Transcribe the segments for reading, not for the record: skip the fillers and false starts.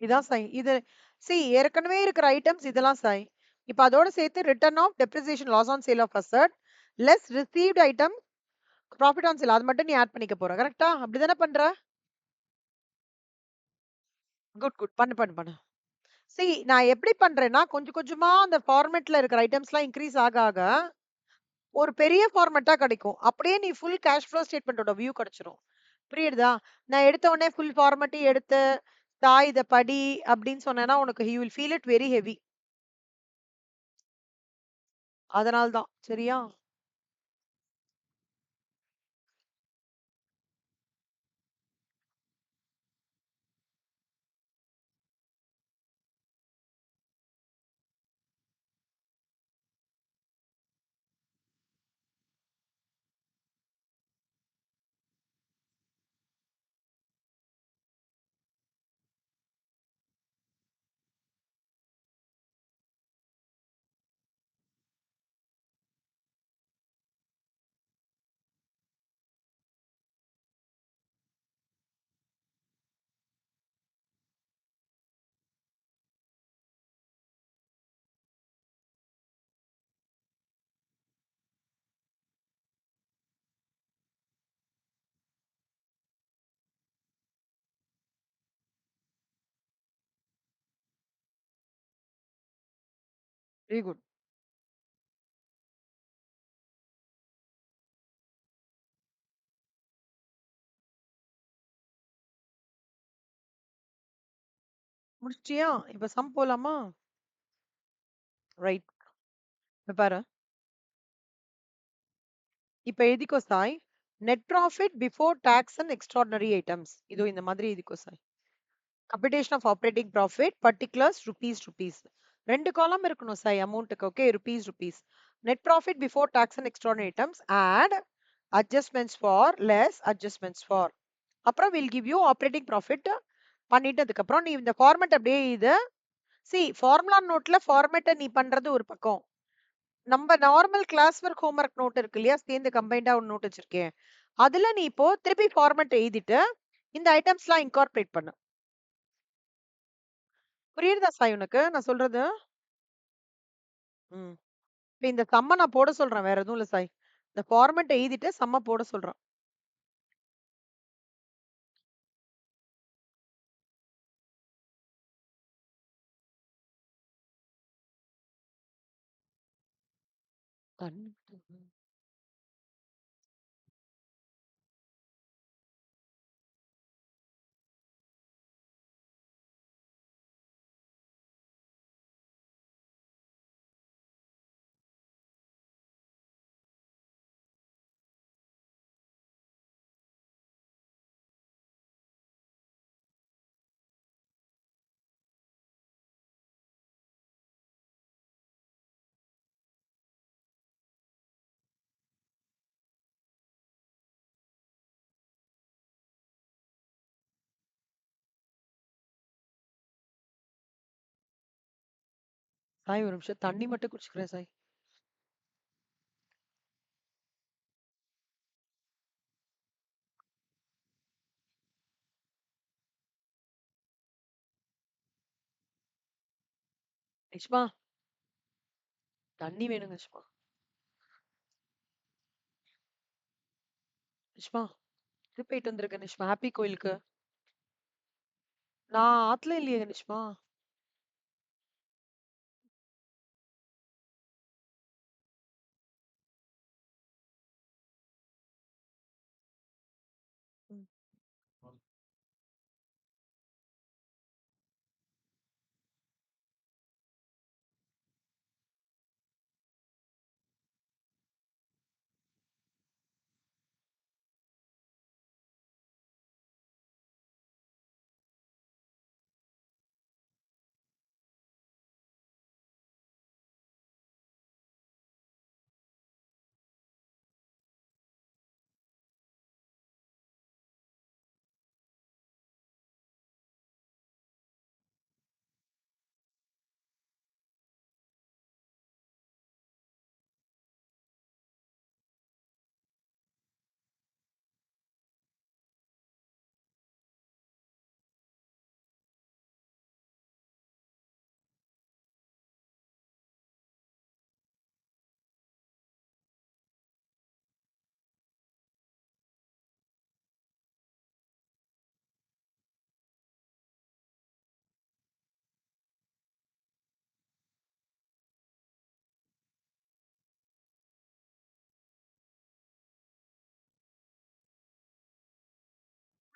இதான் சாய். இது ஏற்கனவே இருக்கிற ஐட்டம்ஸ் இதெல்லாம் சாய். இப்ப அதோட சேர்த்து return of depreciation loss on sale of asset less received item profit on sale அது மட்டும் நீ ஆட் பண்ணிக்க போற. கரெக்ட்டா? அப்படிதானே பண்ற? Good, good. பண்ணு, பண்ணு, பண்ணு. நான் எப்படி பண்றேன்னா, கொஞ்சம் கொஞ்சமா அந்த ஃபார்மேட்ல இருக்கிற ஐட்டம்ஸ்லாம் இன்கிரீஸ் ஆக ஆக, ஒரு பெரிய ஃபார்மேட்டா கிடைக்கும். அப்படியே நீ ஃபுல் கேஷ் ஃப்ளோ ஸ்டேட்மென்ட்டோட வியூ கிடைச்சிரும். புரியுதா? நான் எடுத்த உடனே ஃபுல் ஃபார்மேட்டையும் எடுத்து, இத படி அப்படின்னு சொன்னேன்னா, உனக்கு you will feel it very heavy. அதனால தான். சரியா? Very good. முடிச்சிட்டியா? இப்ப சம் போலாமா? ரைட். இப்ப பாரு. இப்ப எழுதிக்கோ Sai. Net profit before tax and extraordinary items. இதோ இந்த மாதிரி எழுதிக்கோ Sai. Computation of operating profit particulars rupees. 2 column இருக்கணும் சாய் அமௌண்ட்டுக்கு. Okay, rupees. Net profit before tax and extraordinary items add adjustments for less adjustments for. அப்புறம் will give you operating profit பண்ணிட்டதுக்கு அப்புறம் நீ இந்த ஃபார்மேட் அப்படியே இது ஃபார்முலா நோட்ல ஃபார்மேட்ட நீ பண்றது ஒரு பக்கம். நம்ம normal class work homework note இருக்கு இல்லையா? சேர்ந்து கம்பைன்டா ஒரு நோட் வச்சிருக்கேன். அதுல நீ இப்போ திருப்பி ஃபார்மேட் எழுதிட்டு இந்த ஐட்டம்ஸ்லாம் இன்கார்பரேட் பண்ணு. புரியுதா சாய் உனக்கு நான் சொல்றது? ம். இப்ப இந்த சம்ம நான் போட சொல்றேன். வேற எதுவும் இல்ல சாய். இந்த ஃபார்மேட்ட எழுதிட்டு சம்ம போட சொல்றேன். சாய் ஒரு நிமிஷம் தண்ணி மட்டும் குடிச்சுக்கிறேன் சாய். நிஷ்மா தண்ணி வேணுங்க நிஷ்மா. நிஷ்மா இது போயிட்டு வந்திருக்கேன் நிஷ்மா ஹாப்பி கோயிலுக்கு. நான் ஆத்துல இல்லையே நிஷ்மா. ம்.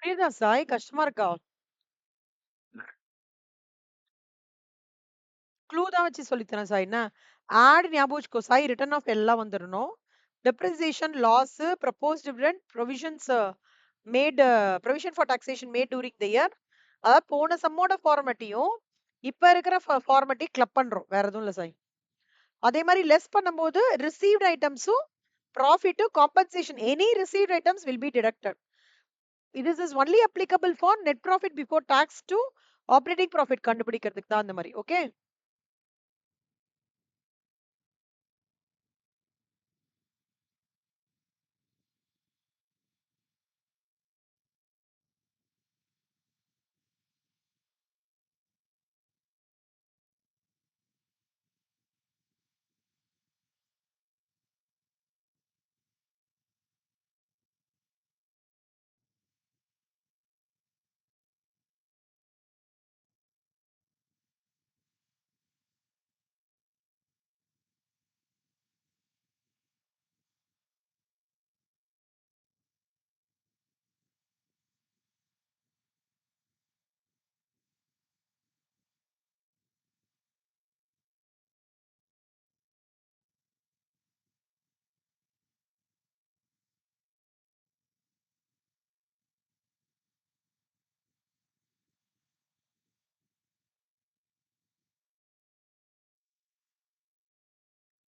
புரியுதா சாய்? கஷ்டமா இருக்கா? க்ளூ தான் வச்சு சொல்லி தரேன் சாய் என்ன? ஆட் ஞாபகம் வச்சுக்கோ சாய். ரிட்டர்ன் ஆஃப் எல்லாம் வந்துரணும். Depreciation, loss, proposed dividend, provisions made provision for taxation made during the year. அதாவது போன சம்மோட ஃபார்மேட்டையும் இப்ப இருக்கிற ஃபார்மேட்டையும் கிளப் பண்றோம். வேற எதுவும் இல்ல சாய். அதே மாதிரி லெஸ் பண்ணும்போது ரிசீவ்ட் ஐட்டம்ஸும் ப்ராஃபிட்டும் compensation any received items will be deducted. this is only applicable for net profit before tax to operating profit கண்டுபிடிக்கிறதுக்கு தான் அந்த மாதிரி. ஓகே,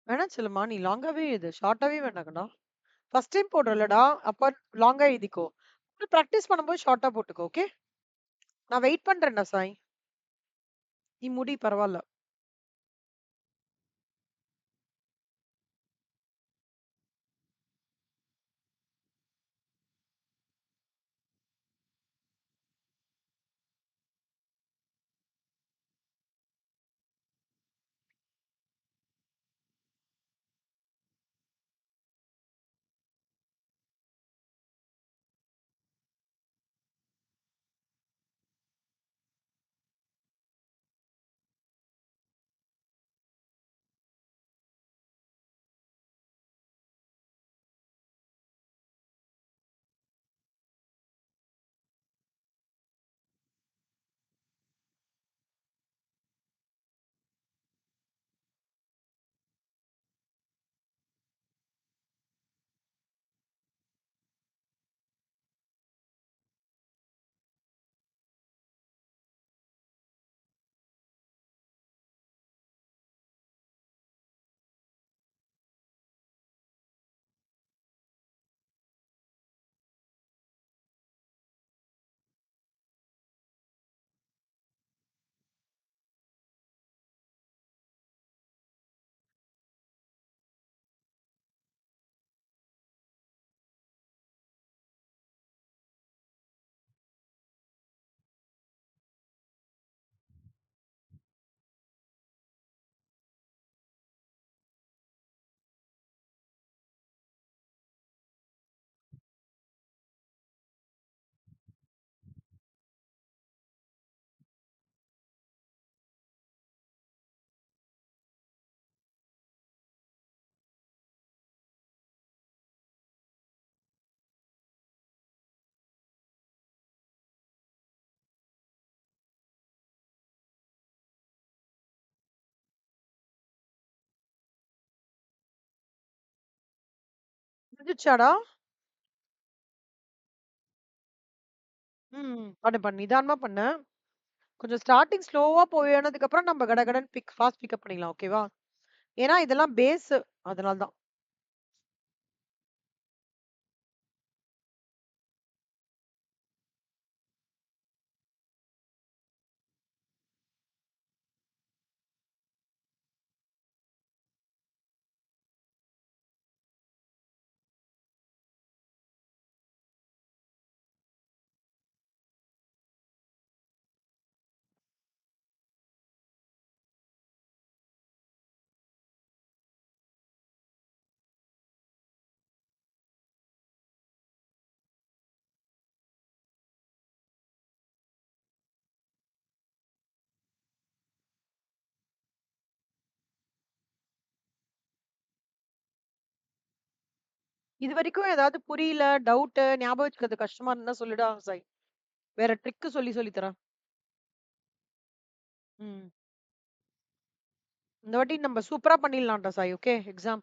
வேணாம் சொல்லுமா, நீ லாங்காவே இது ஷார்ட்டாவே வேண்டாங்கடா. ஃபர்ஸ்ட் டைம் போடுறலடா, அப்ப லாங்கா எழுதிக்கோ. ப்ராக்டிஸ் பண்ணும்போது ஷார்ட்டா போட்டுக்கோ. ஓகே, நான் வெயிட் பண்றேன்டா சாய். நீ முடி பரவாயில்ல. முடிஞ்சிச்சாடா? பண்ணு பண்ணு, நிதானமா பண்ணு. கொஞ்சம் ஸ்டார்டிங் ஸ்லோவா போயினதுக்கு அப்புறம் நம்ம கடகடன் ஃபாஸ்ட் பிக்கப் பண்ணிடலாம். ஓகேவா? ஏன்னா இதெல்லாம் பேஸ், அதனால தான். இது வரைக்கும் ஏதாவது புரியல, டவுட், ஞாபகம் வச்சுக்கிறது கஷ்டமா இருந்தா சொல்லுடா சாய். வேற ட்ரிக் சொல்லி சொல்லி தரேன். ம். இந்த வாட்டி நம்ம சூப்பரா பண்ணிடலாம்டா Sai. Okay exam.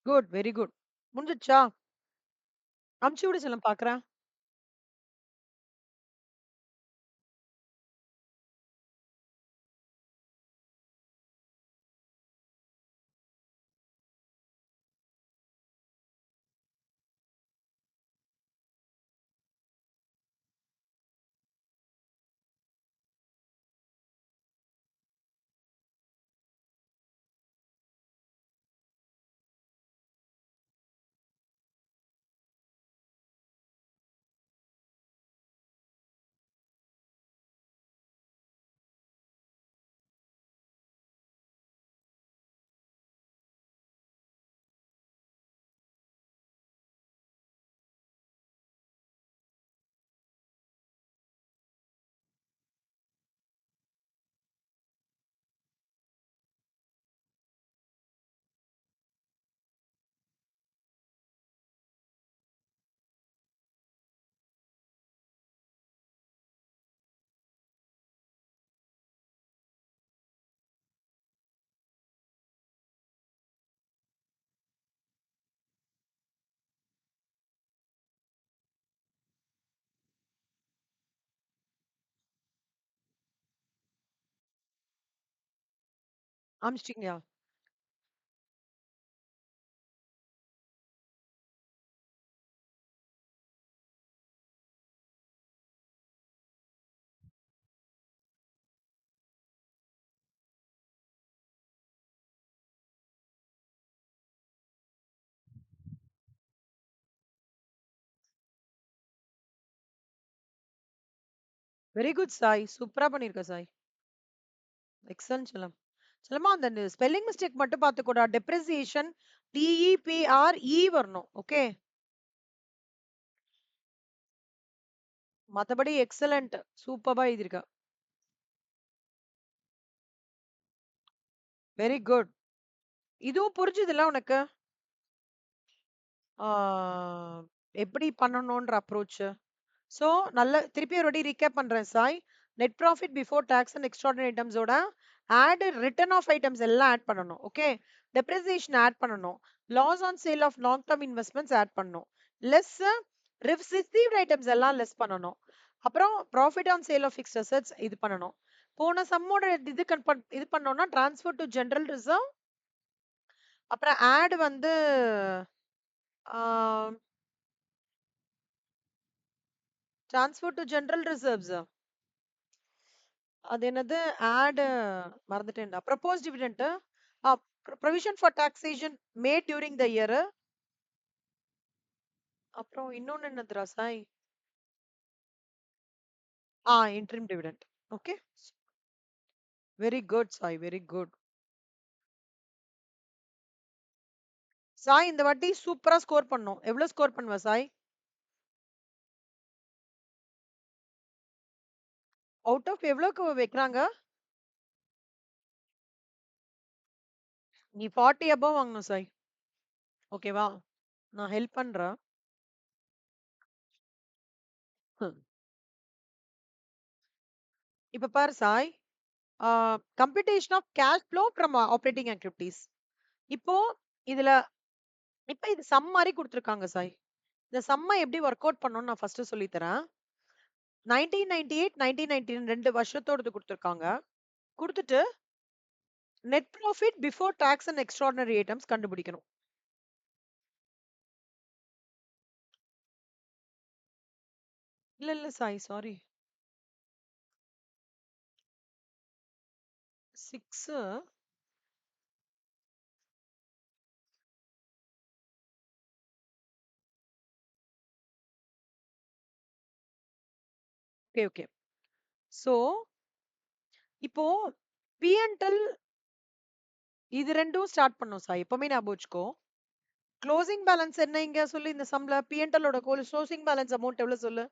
Good. Very good. முடிஞ்சிடுச்சா? அமுச்சு விடு செல்லம் பாக்குறேன். அமிச்சிட்டீங்களா? Very good Sai. சூப்பரா பண்ணிருக்க சாய். எக்ஸலன்ட் செல்லம். செல்லமா அந்த ஸ்பெல்லிங் மிஸ்டேக் மட்டும் பாத்துக்கோடா. டெப்ரிசியேஷன் டிஇபிஆர்இ வரணும். ஓகே. மத்தபடி எக்ஸலண்ட். சூப்பரா எழுதிருக்க. Very good. இதுவும் புரிஞ்சுதுல உனக்கு? ஆ, எப்படி பண்ணணும்ன்ற அப்ரோச். சோ நல்ல திருப்பி ஒரு வாட்டி ரீகேப் பண்றேன் Sai. Net profit before tax and extraordinary ஐட்டம்ஸோட ஆட் ரிட்டர்ன் ஆஃப் ஐட்டம்ஸ் எல்லாம் ஆட் பண்ணணும். ஓகே. டெப்ரிசியேஷன் ஆட் பண்ணணும். Loss on sale of long term investments add பண்ணணும். லெஸ் ரிசீவ்ட் ஐட்டம்ஸ் எல்லாம் லெஸ் பண்ணணும். அப்புறம் profit on sale of fixed assets இது பண்ணணும். போன சம்மோட இது பண்ணோம்னா ட்ரான்ஸ்ஃபர் டு ஜெனரல் ரிசர்வ். அப்புறம் ஆட் வந்து ட்ரான்ஸ்ஃபர் டு ஜெனரல் ரிசர்வ்ஸ். அது என்னது? ஆட் மறந்துட்டேன்டா. Propose dividend. Provision for taxation made during the year. அப்புறம் இன்னொன்னு என்னதுடா Sai? Interim dividend. Okay. Very good Sai. Very good. Sai இந்த வாட்டி சூப்பரா ஸ்கோர் பண்ணோம். எவ்வளவு ஸ்கோர் பண்ணுவ சாய்? அவுட் ஆஃப் எவ்வளவுக்கு வைக்கிறாங்க? நீ 40 above வாங்கணும் சாய். ஓகேவா? நான் ஹெல்ப் பண்றேன். இப்ப பாரு Sai. Computation of cash flow from operating activities. இப்போ இதுல இப்ப இது சம் மாதிரி கொடுத்துருக்காங்க சாய். இந்த சம்மை எப்படி ஒர்க் அவுட் பண்ணணும்னு நான் ஃபர்ஸ்ட் சொல்லி தரேன். 1998 1999 2 வருஷத்தோடது கொடுத்துருக்காங்க. கொடுத்துட்டு net profit before tax and extraordinary items கண்டுபிடிக்கணும். இல்ல இல்ல Sai sorry. 6 okay, okay. So, இப்போ பி&எல் இது 2ம் ஸ்டார்ட் பண்ணோம் சார். எப்பவுமே ஞாபகம் வச்சுக்கோ. க்ளோசிங் பேலன்ஸ் என்ன இங்க சொல்லு இந்த சம்ல? பி&எல் ஓட க்ளோசிங் பேலன்ஸ் அமௌண்ட் எவ்வளவு சொல்லு?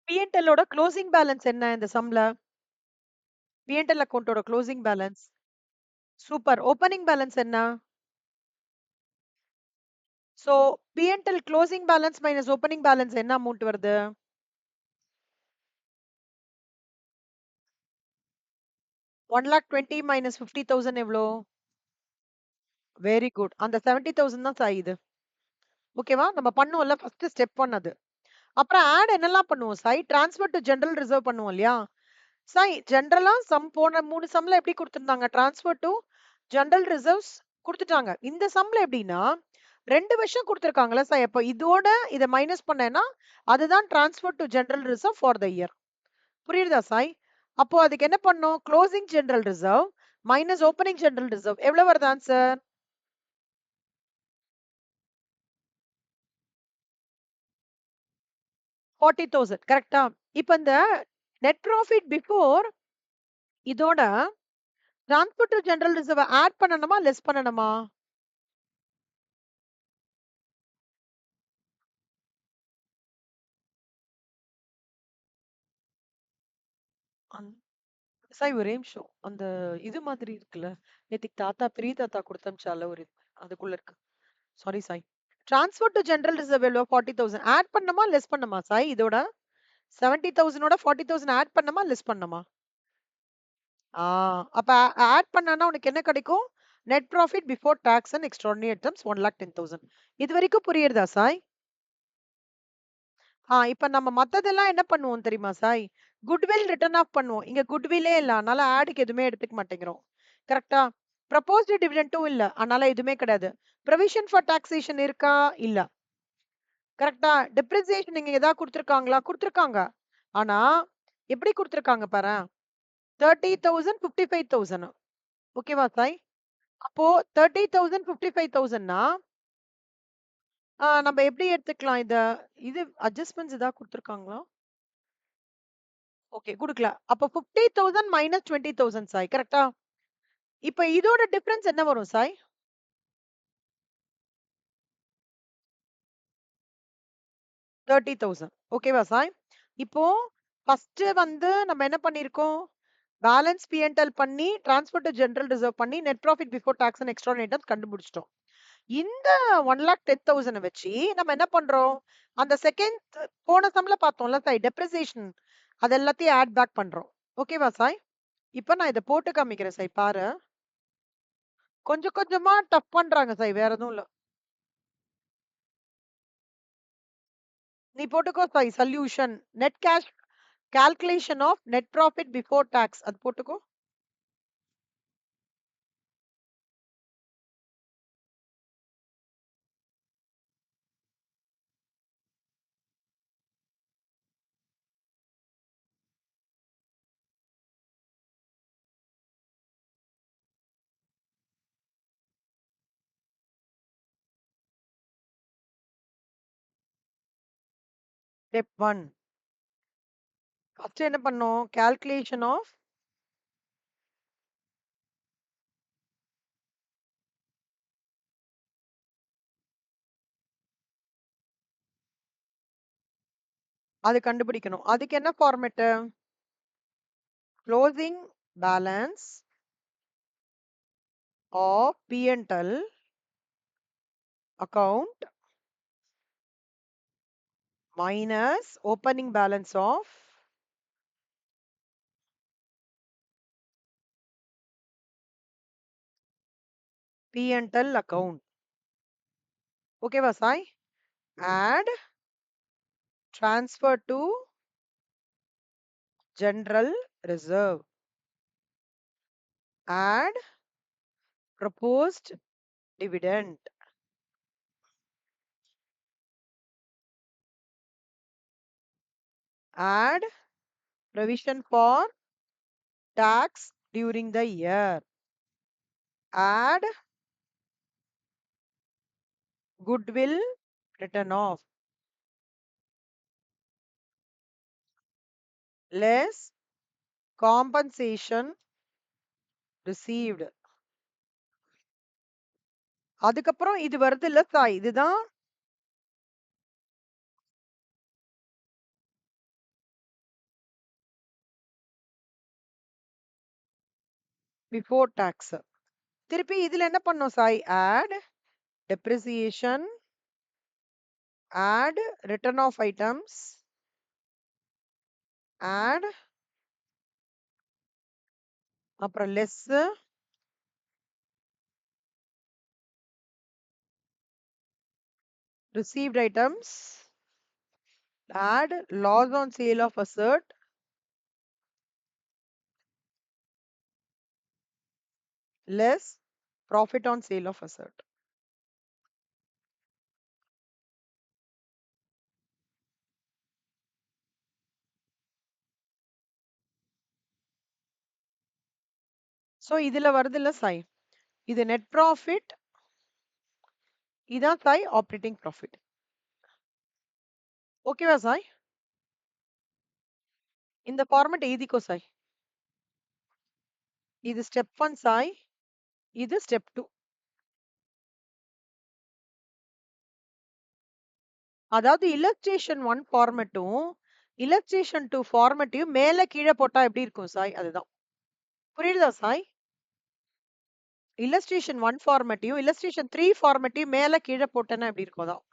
பி&எல் ஓட க்ளோசிங் பேலன்ஸ் என்ன இந்த சம்ல? பி&எல் அக்கவுண்டோட closing balance. Super. Opening balance என்ன? So, P and L closing balance minus opening balance என்ன அமௌண்ட் வருது? 1,20,000 மைனஸ் 50,000 எவ்வளோ? Very good. அந்த 70,000 தான் சார் இது. ஓகேவா? நம்ம பண்ணுவோம்ல ஃபர்ஸ்ட் ஸ்டெப் 1 அது. அப்புறம் ஆட் என்னலாம் பண்ணுவோம் Sai? Transfer to general reserve பண்ணுவோம் இல்லையா? சாய் ஜெனரலா போன 3 சம்ல எப்படி குடுத்திருந்தாங்க? ட்ரான்ஸ்ஃபர் டூ ஜெனரல் ரிசர்வ்ஸ் குடுத்துட்டாங்க. இந்த சம்ல எப்படின்னா, 2 வருஷம் குடுத்துருக்காங்கல்ல சார். அப்ப இதோட இத மைனஸ் பண்ணேன்னா, அதுதான் transfer to general reserve for the year. புரியுதா சாய்? அப்போ அதுக்கு என்ன பண்ணணும்? Closing general reserve minus opening general reserve எவ்வளவு வருது ஆன்சர்? 40,000 கரெக்ட்டா? இப்ப இந்த நெட் ப்ராஃபிட் பிஃபோர் இதோட transfer to general reserve add பண்ணணுமா? லெஸ் பண்ணணுமா? அந் சாய் ஒரே நிமிஷம். அந்த இது மாதிரி இருக்குல்ல. நேத்திக்கு தாத்தா பெரிய தாத்தா குடுத்து அனுப்பிச்சார்ல ஒரு இது. அதுக்குள்ள இருக்கு. Sorry Sai. Transfer to general reserve எவ்வளோ? 40,000 ஆட் பண்ணணுமா? லெஸ் பண்ணணுமா சாய் இதோட? 70,000 ஓட 40,000 ஆட் பண்ணணுமா? லெஸ் பண்ணணுமா? ஆ அப்ப ஆட் பண்ணான்னா உனக்கு என்ன கிடைக்கும்? Net profit before tax and extraordinary items 1,10,000. இதுவரைக்கும் புரியுறதா சாய்? இப்ப நம்ம மத்ததெல்லாம் என்ன பண்ணுவோம் தெரியுமா சாய்? குட்வில் ரிட்டர்ன் ஆஃப் பண்ணுவோம். இங்க குட்வில்லே இல்ல. அதனால ஆட்க்கு எதுவுமே எடுத்துக்க மாட்டேங்கிறோம். கரெக்ட்டா? ப்ரொபோஸ்ட் டிவிடெண்டும் இல்ல. அதனால எதுவுமே கிடையாது. ப்ரொவிஷன் ஃபார் டாக்ஸேஷன் இருக்கா? இல்ல. கரெக்ட்டா? டெப்ரிசியேஷன் இங்க ஏதாவது குடுத்துருக்காங்களா? குடுத்துருக்காங்க. ஆனா, எப்படி குடுத்துருக்காங்க பாரேன். 30,000, 55,000. ஓகேவா சாய்? அப்போ 30,000, 55,000ன்னா, நம்ம எப்படி எடுத்துக்கலாம் இத? இது அட்ஜஸ்ட்மென்ட்ஸ் ஏதாவது குடுத்துருக்காங்களா? ஓகே குடுக்கல. அப்ப 50,000 மைனஸ் 20,000 சாய். கரெக்ட்டா? இப்ப இதோட டிஃபரன்ஸ் என்ன வரும் சாய்? 30,000. ஓகேவா சாய்? இப்போ ஃபர்ஸ்ட் வந்து நம்ம என்ன பண்ணியிருக்கோம்? பேலன்ஸ் பி&எல் பண்ணி, ட்ரான்ஸ்ஃபர் டூ ஜெனரல் ரிசர்வ் பண்ணி, net profit before tax and extraordinary items கண்டுபிடிச்சுட்டோம். இந்த 1,10,000 வச்சு நம்ம என்ன பண்றோம்? அந்த செகண்ட் போன சம்ல பார்த்தோம்ல சாய் டெப்ரிசியேஷன் அது எல்லாத்தையும் ஆட் பேக் பண்றோம். ஓகேவா சாய்? இப்ப நான் இத போட்டு காமிக்கிறேன் சாய் பாரு. கொஞ்சம் கொஞ்சமா டஃப் பண்றாங்க சாய் வேற எதுவும் இல்ல. நீ போட்டுக்கோ Sai solution. Net cash calculation of net profit before tax அது போட்டுக்கோ. ஸ்டெப் 1. ஃபர்ஸ்ட் என்ன பண்ணோம்? கால்குலேஷன் ஆஃப் அது கண்டுபிடிக்கணும். அதுக்கு என்ன format? Closing balance of P and L account minus opening balance of P and L account. ஓகேவா Sai? Add transfer to general reserve. Add proposed dividend. Add provision for tax during the year. Add goodwill written off less compensation received. அதுக்கப்புறம் இது வருது இல்ல சாய், இதுதான் before tax. திருப்பி இதுல என்ன பண்ணோம் Sai? Add depreciation, add return of items, add அப்புறம் less received items, add loss on sale of asset, less profit on sale of asset. So இதுல வருது இல்ல சாய், இது net profit, இதான் சாய் ஆப்ரேட்டிங் ப்ராஃபிட். ஓகேவா சாய்? இந்த ஃபார்மட் எழுதிக்கோ சாய். இது ஸ்டெப் 1 சாய், இது ஸ்டெப் 2. அதாவது illustration 1 ஃபார்மட்டும் illustration 2 ஃபார்மட்டையும் மேல கீழ போட்டா எப்படி இருக்கும் சாய்? அதுதான். புரியுதா சாய்? illustration 1 ஃபார்மட்டையும் illustration 3 ஃபார்மட்டையும் மேல கீழ போட்டேன்னா எப்படி இருக்கும்? அதான்.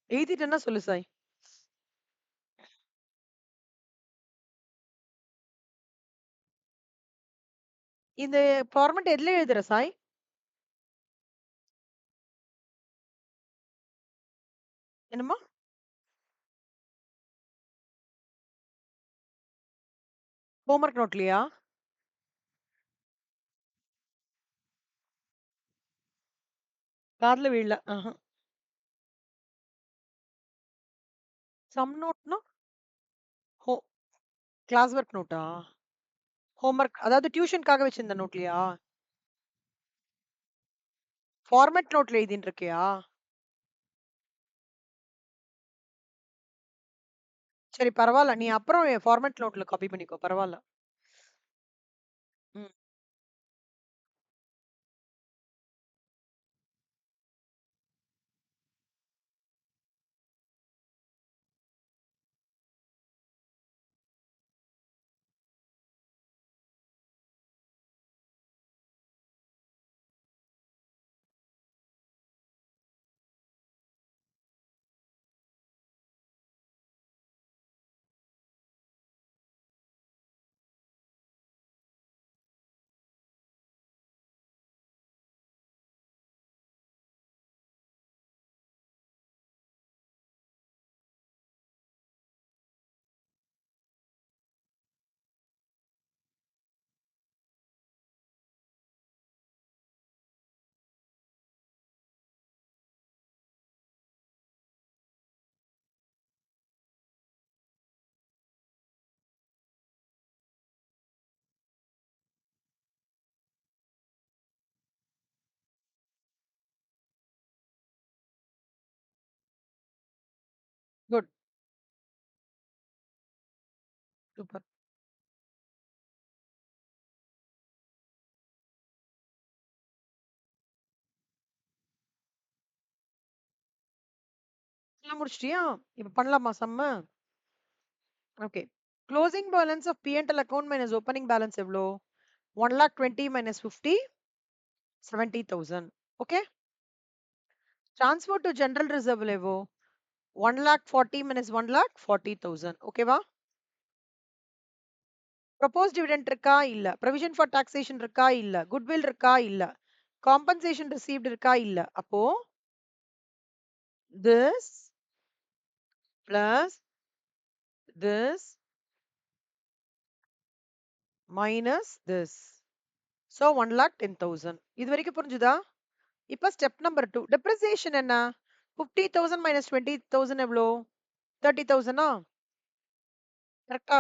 எழுதிட்டேன்னா சொல்லு சாய். இந்த ஃபார்மட் எதுல எழுதுற சாய்? என்னம்மா? ஹோம்வொர்க் நோட்லயா? காதுல விழல. சம் நோட்னா? ஹோ கிளாஸ் ஒர்க் நோட்டா? ஹோம்வொர்க் அதாவது டியூஷனுக்காக வச்சிருந்த நோட்லயா? ஃபார்மட் நோட்ல எழுதின்னு இருக்கியா? சரி பரவால்ல. நீ அப்புறம் ஃபார்மட் நோட்ல காப்பி பண்ணிக்கோ. பரவால்ல. ம். குட். சூப்பர். எல்லாம் முடிச்சிட்டியா? இப்ப பண்ணலாமா Sammu? Okay. Closing balance of P&L account minus opening balance எவ்வளோ? 1,20,000 minus 50, 70,000. Okay. Transfer to general reserve எவ்வளோ? 1,40,000 minus 1,40,000. ஓகேவா? ப்ரொபோஸ் டிவிடெண்ட் இருக்கா? இல்ல. ப்ரொவிஷன் ஃபார் டாக்ஸேஷன் இருக்கா? இல்ல. குட்வில் இருக்கா? இல்ல. காம்பன்சேஷன் ரிசீவ்ட் இருக்கா? இல்ல. அப்போ this plus this minus this. So 1,10,000. இது வரைக்கும் புரிஞ்சுதா? இப்ப ஸ்டெப் நம்பர் 2. டெப்ரிசியேஷன் என்ன? 50,000 minus 20,000 எவ்வளோ? 30,000 கரெக்டா?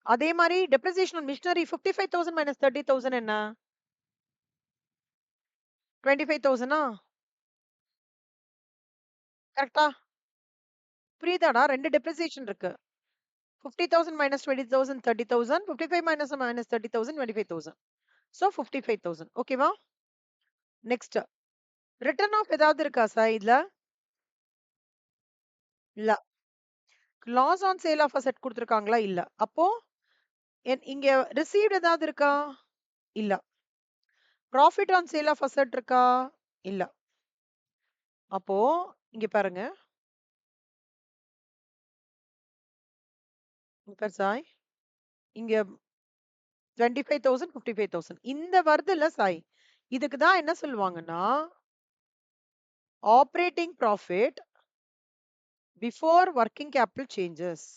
அதே மாதிரி டெப்ரிசியேஷன் மிஷினரி 55,000 minus 30,000 என்ன? 25,000 கரெக்டா? புரியுதாடா? ரெண்டு டெப்ரிசியேஷன் இருக்கு. 50,000 minus 20,000 30,000. 55 minus 30,000 25,000. So 55,000. ஓகேவா? நெக்ஸ்ட் ரிட்டர்ன் ஆஃப் ஏதாவது இருக்கா சார் இதுல? இல்ல. Loss on sale of asset கொடுத்துருக்காங்களா? இல்ல. அப்போ இங்க ரிசீவ்ட் ஏதாவது இருக்கா? இல்ல. Profit on sale of asset இருக்கா? இல்ல. அப்போ இங்க பாருங்க. சாய் இங்க 25,000 55,000 இந்த வருதுல்ல சாய், இதுக்கு தான் என்ன சொல்லுவாங்கன்னா operating profit before working capital changes.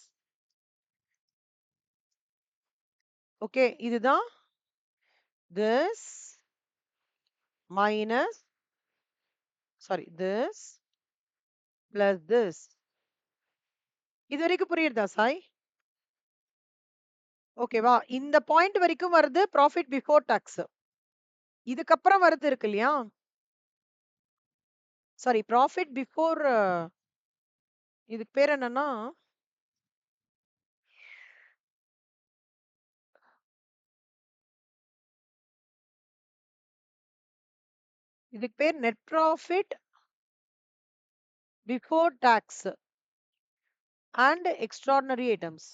Okay, இதுதான் this minus this plus this. இது வரைக்கும் புரியுதா சாய்? ஓகேவா? இந்த பாயிண்ட் வரைக்கும் வருது ப்ராஃபிட் பிஃபோர் டாக்ஸ். இதுக்கப்புறம் வருது இருக்கு இல்லையா? சாரி, ப்ராஃபிட் பிஃபோர், இதுக்கு பேர் என்னன்னா இதுக்கு பேர் net profit before tax and extraordinary items.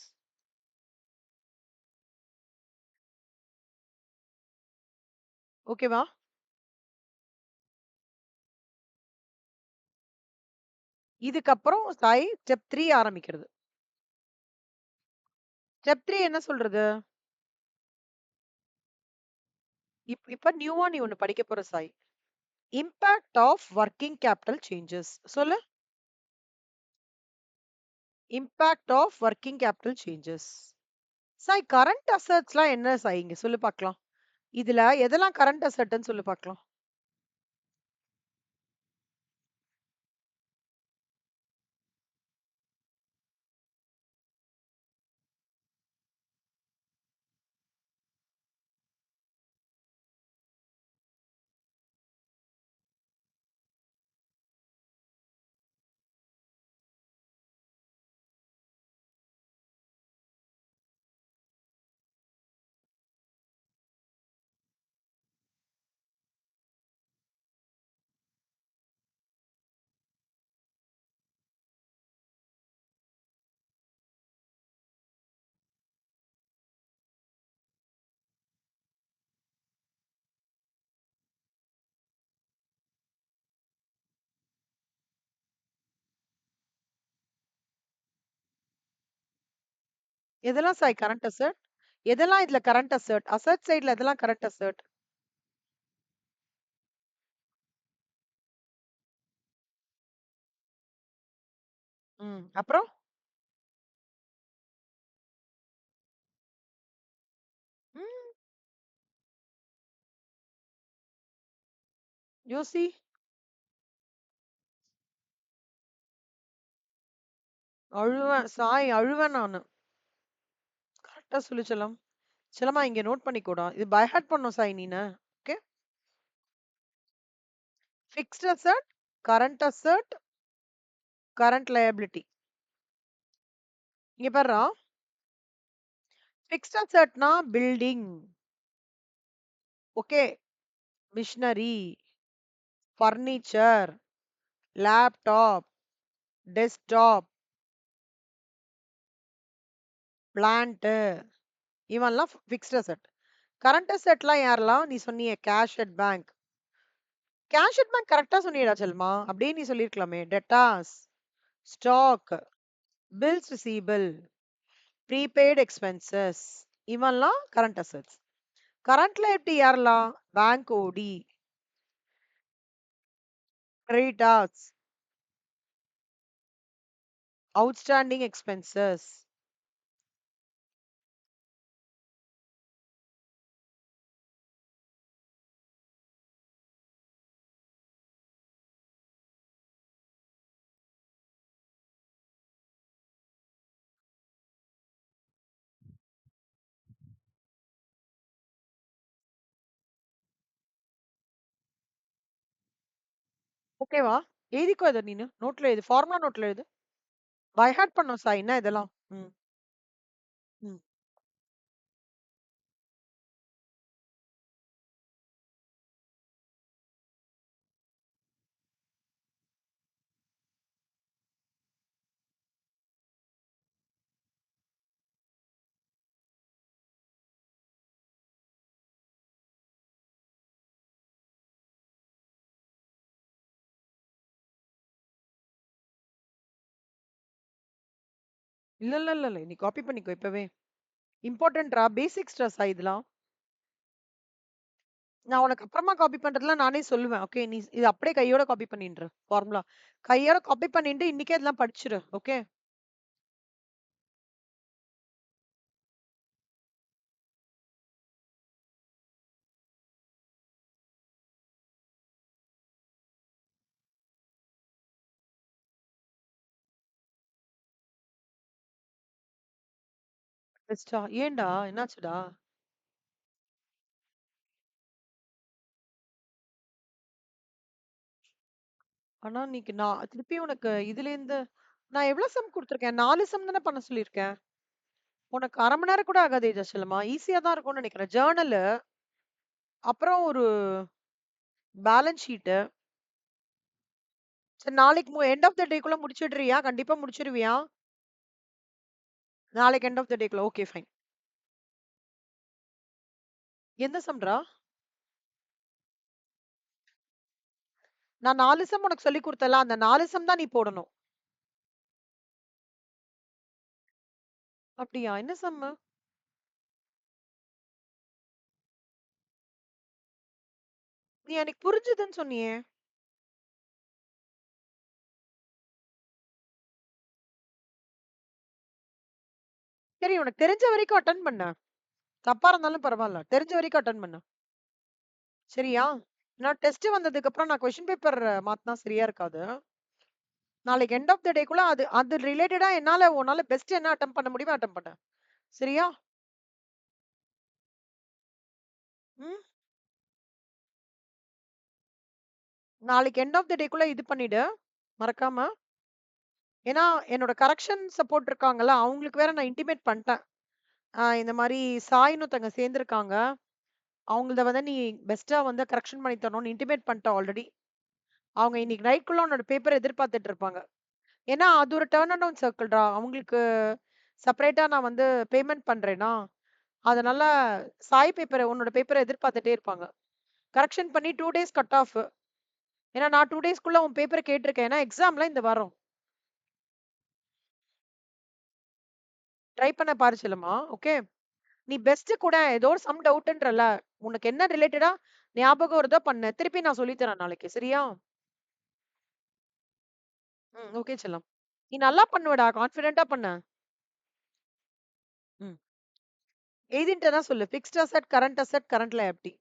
ஓகேவா? இதுக்கப்புறம் சாய் ஸ்டெப் 3 ஆரம்பிக்கிறது. ஸ்டெப் 3 என்ன சொல்றது? இப்ப நியூவா நீ ஒன்னு படிக்க போற Sai. Impact of working capital changes. சொல்லு. Impact of working capital changes. Sai current அசெட்ஸ்லாம் என்ன சாய் இங்க சொல்லு பார்க்கலாம். இதுல எதெல்லாம் கரண்ட் அசெட்னு சொல்லு பார்க்கலாம். எதெல்லாம் சாய் கரண்ட் அசெட்? எதெல்லாம் இதுல கரண்ட் அசெட்? அசெட் சைடுல எதெல்லாம் கரண்ட் அசெட்? அப்புறம் ம், யோசி. அழுவேன் சாய், அழுவேன் நானு. கரெக்டா சொல்லு செல்லம். செல்லம்மா இங்க நோட் பண்ணிக்கோடா. இது பை ஹார்ட் பண்ணும் சாய் நீனு. Okay. Fixed asset, current asset, current liability. இங்க பாருடா, ஃபிக்ஸ்ட் அசெட்னா building, okay, machinery, furniture, laptop, desktop, plant, இவன்லாம் ஃபிக்ஸ்ட் அசெட். கரண்ட் அசெட்லாம் யாரெல்லாம் நீ சொன்னியே, cash at bank. Cash at bank கரெக்டா சொன்னியடா செல்மா, அப்படியே நீ சொல்லியிருக்கலாமே. Debtors, stock, bills receivable, prepaid expenses, இவன்லாம் கரண்ட் அசெட்ஸ். கரண்ட் லைபிலிட்டி யாரெல்லாம்? Bank OD, creditors, outstanding expenses. ஓகேவா? எழுதிக்கோ இத நீனு. நோட்ல எழுது. ஃபார்முலா நோட்ல எழுது. பை ஹார்ட் பண்ணோம் சாய். என்ன இதெல்லாம்? ம். ம். இல்ல, இல்ல, இல்ல, இல்ல. நீ காப்பி பண்ணிக்கோ இப்பவே. இம்பார்ட்டன்ட்ரா. பேசிக்ஸ்டா சாய் இதெல்லாம். நான் உனக்கு அப்புறமா காப்பி பண்றதெல்லாம் நானே சொல்லுவேன். ஓகே. நீ இது அப்படியே கையோட காப்பி பண்ணின்று. ஃபார்முலா. கையோட காப்பி பண்ணிட்டு இன்னைக்கே இதெல்லாம் படிச்சிரு. ஓகே. பெஸ்ட்டா? ஏன்டா? என்னாச்சுடா? ஆனா இன்னைக்கு நான் திருப்பி உனக்கு இதுலேருந்து நான் எவ்வளவு சம் குடுத்துருக்கேன்? 4 சம் தானே பண்ண சொல்லியிருக்கேன். உனக்கு 1/2 மணி நேரம் கூட ஆகாது ஜெஷலமா. ஈஸியா தான் இருக்கும்னு நினைக்கிறேன். ஜர்னலு, அப்புறம் ஒரு பேலன்ஸ் ஷீட்டு. சரி நாளைக்கு எண்ட் ஆஃப் த டேக்குள்ள முடிச்சிடுறியா? கண்டிப்பா முடிச்சிருவியா? நாளைக்கு எண்ட் ஆஃப் த டேக்குள்ள. Okay fine. எந்த சம்ரா? நான் 4 சம் உனக்கு சொல்லி கொடுத்தல, அந்த 4 சம் தான் நீ போடணும். அப்படியா? என்ன சம்மு? நீ எனக்கு புரிஞ்சுதுன்னு சொன்னியே. சரி உனக்கு தெரிஞ்ச வரைக்கும் அட்டன் பண்ண. தப்பா இருந்தாலும் பரவாயில்ல. தெரிஞ்ச வரைக்கும் அட்டன் பண்ணு. சரியா? நான் டெஸ்ட் வந்ததுக்கு அப்புறம் நான் கொஸ்டின் பேப்பர் மாத்தினா சரியா இருக்காது. நாளைக்கு எண்ட் ஆஃப் த டேக்குள்ள அது அது ரிலேட்டடா உன்னால பெஸ்ட் என்ன அட்டெம்ப்ட் பண்ண முடியுமோ அட்டெம்ப்ட் பண்ணு. சரியா? ம். நாளைக்கு எண்ட் ஆஃப் த டேக்குள்ள இது பண்ணிடு. மறக்காம. ஏன்னா என்னோட கரெக்ஷன் சப்போர்ட் இருக்காங்கல்ல, அவங்களுக்கு வேற நான் இன்டிமேட் பண்ணிட்டேன். இந்த மாரி சாய்ன்னு ஒருத்தங்க சேர்ந்திருக்காங்க. அவங்களத வந்து நீ பெஸ்ட்டா வந்து கரெக்ஷன் பண்ணி தரணும்னு இன்டிமேட் பண்ணிட்டேன் ஆல்ரெடி. அவங்க இன்னைக்கு நைட்குள்ள உன்னோட பேப்பர் எதிர்பார்த்துட்டு இருப்பாங்க. ஏன்னா அது ஒரு டர்ன் அரவுண்ட் சர்க்கிள்டா. அவங்களுக்கு செப்பரேட்டா நான் வந்து பேமெண்ட் பண்றேனா, அதனால சாய் உன்னோட பேப்பர எதிர்பார்த்துட்டே இருப்பாங்க. கரெக்ஷன் பண்ணி 2 டேஸ் கட் ஆஃப். ஏன்னா நான் 2 டேஸ்க்குள்ள உன் பேப்பர கேட்டிருக்கேன். ஏன்னா எக்ஸாம்லாம் இந்த வாரம். ட்ரை பண்ண பாரு செல்லுமா. ஓகே. நீ பெஸ்ட் கூட ஏதோ ஒரு சம் டவுட்ன்றல. உனக்கு என்ன ரிலேட்டடா ஞாபகம் வருதோ பண்ணு. திருப்பி நான் சொல்லி தரேன் நாளைக்கு. சரியா? ம். ஓகே செல்லம். நீ நல்லா பண்ணுவடா. கான்ஃபிடென்ட்டா பண்ணு. ம். எழுதிட்டேன்னா சொல்லு. Fixed asset, current asset, current liability.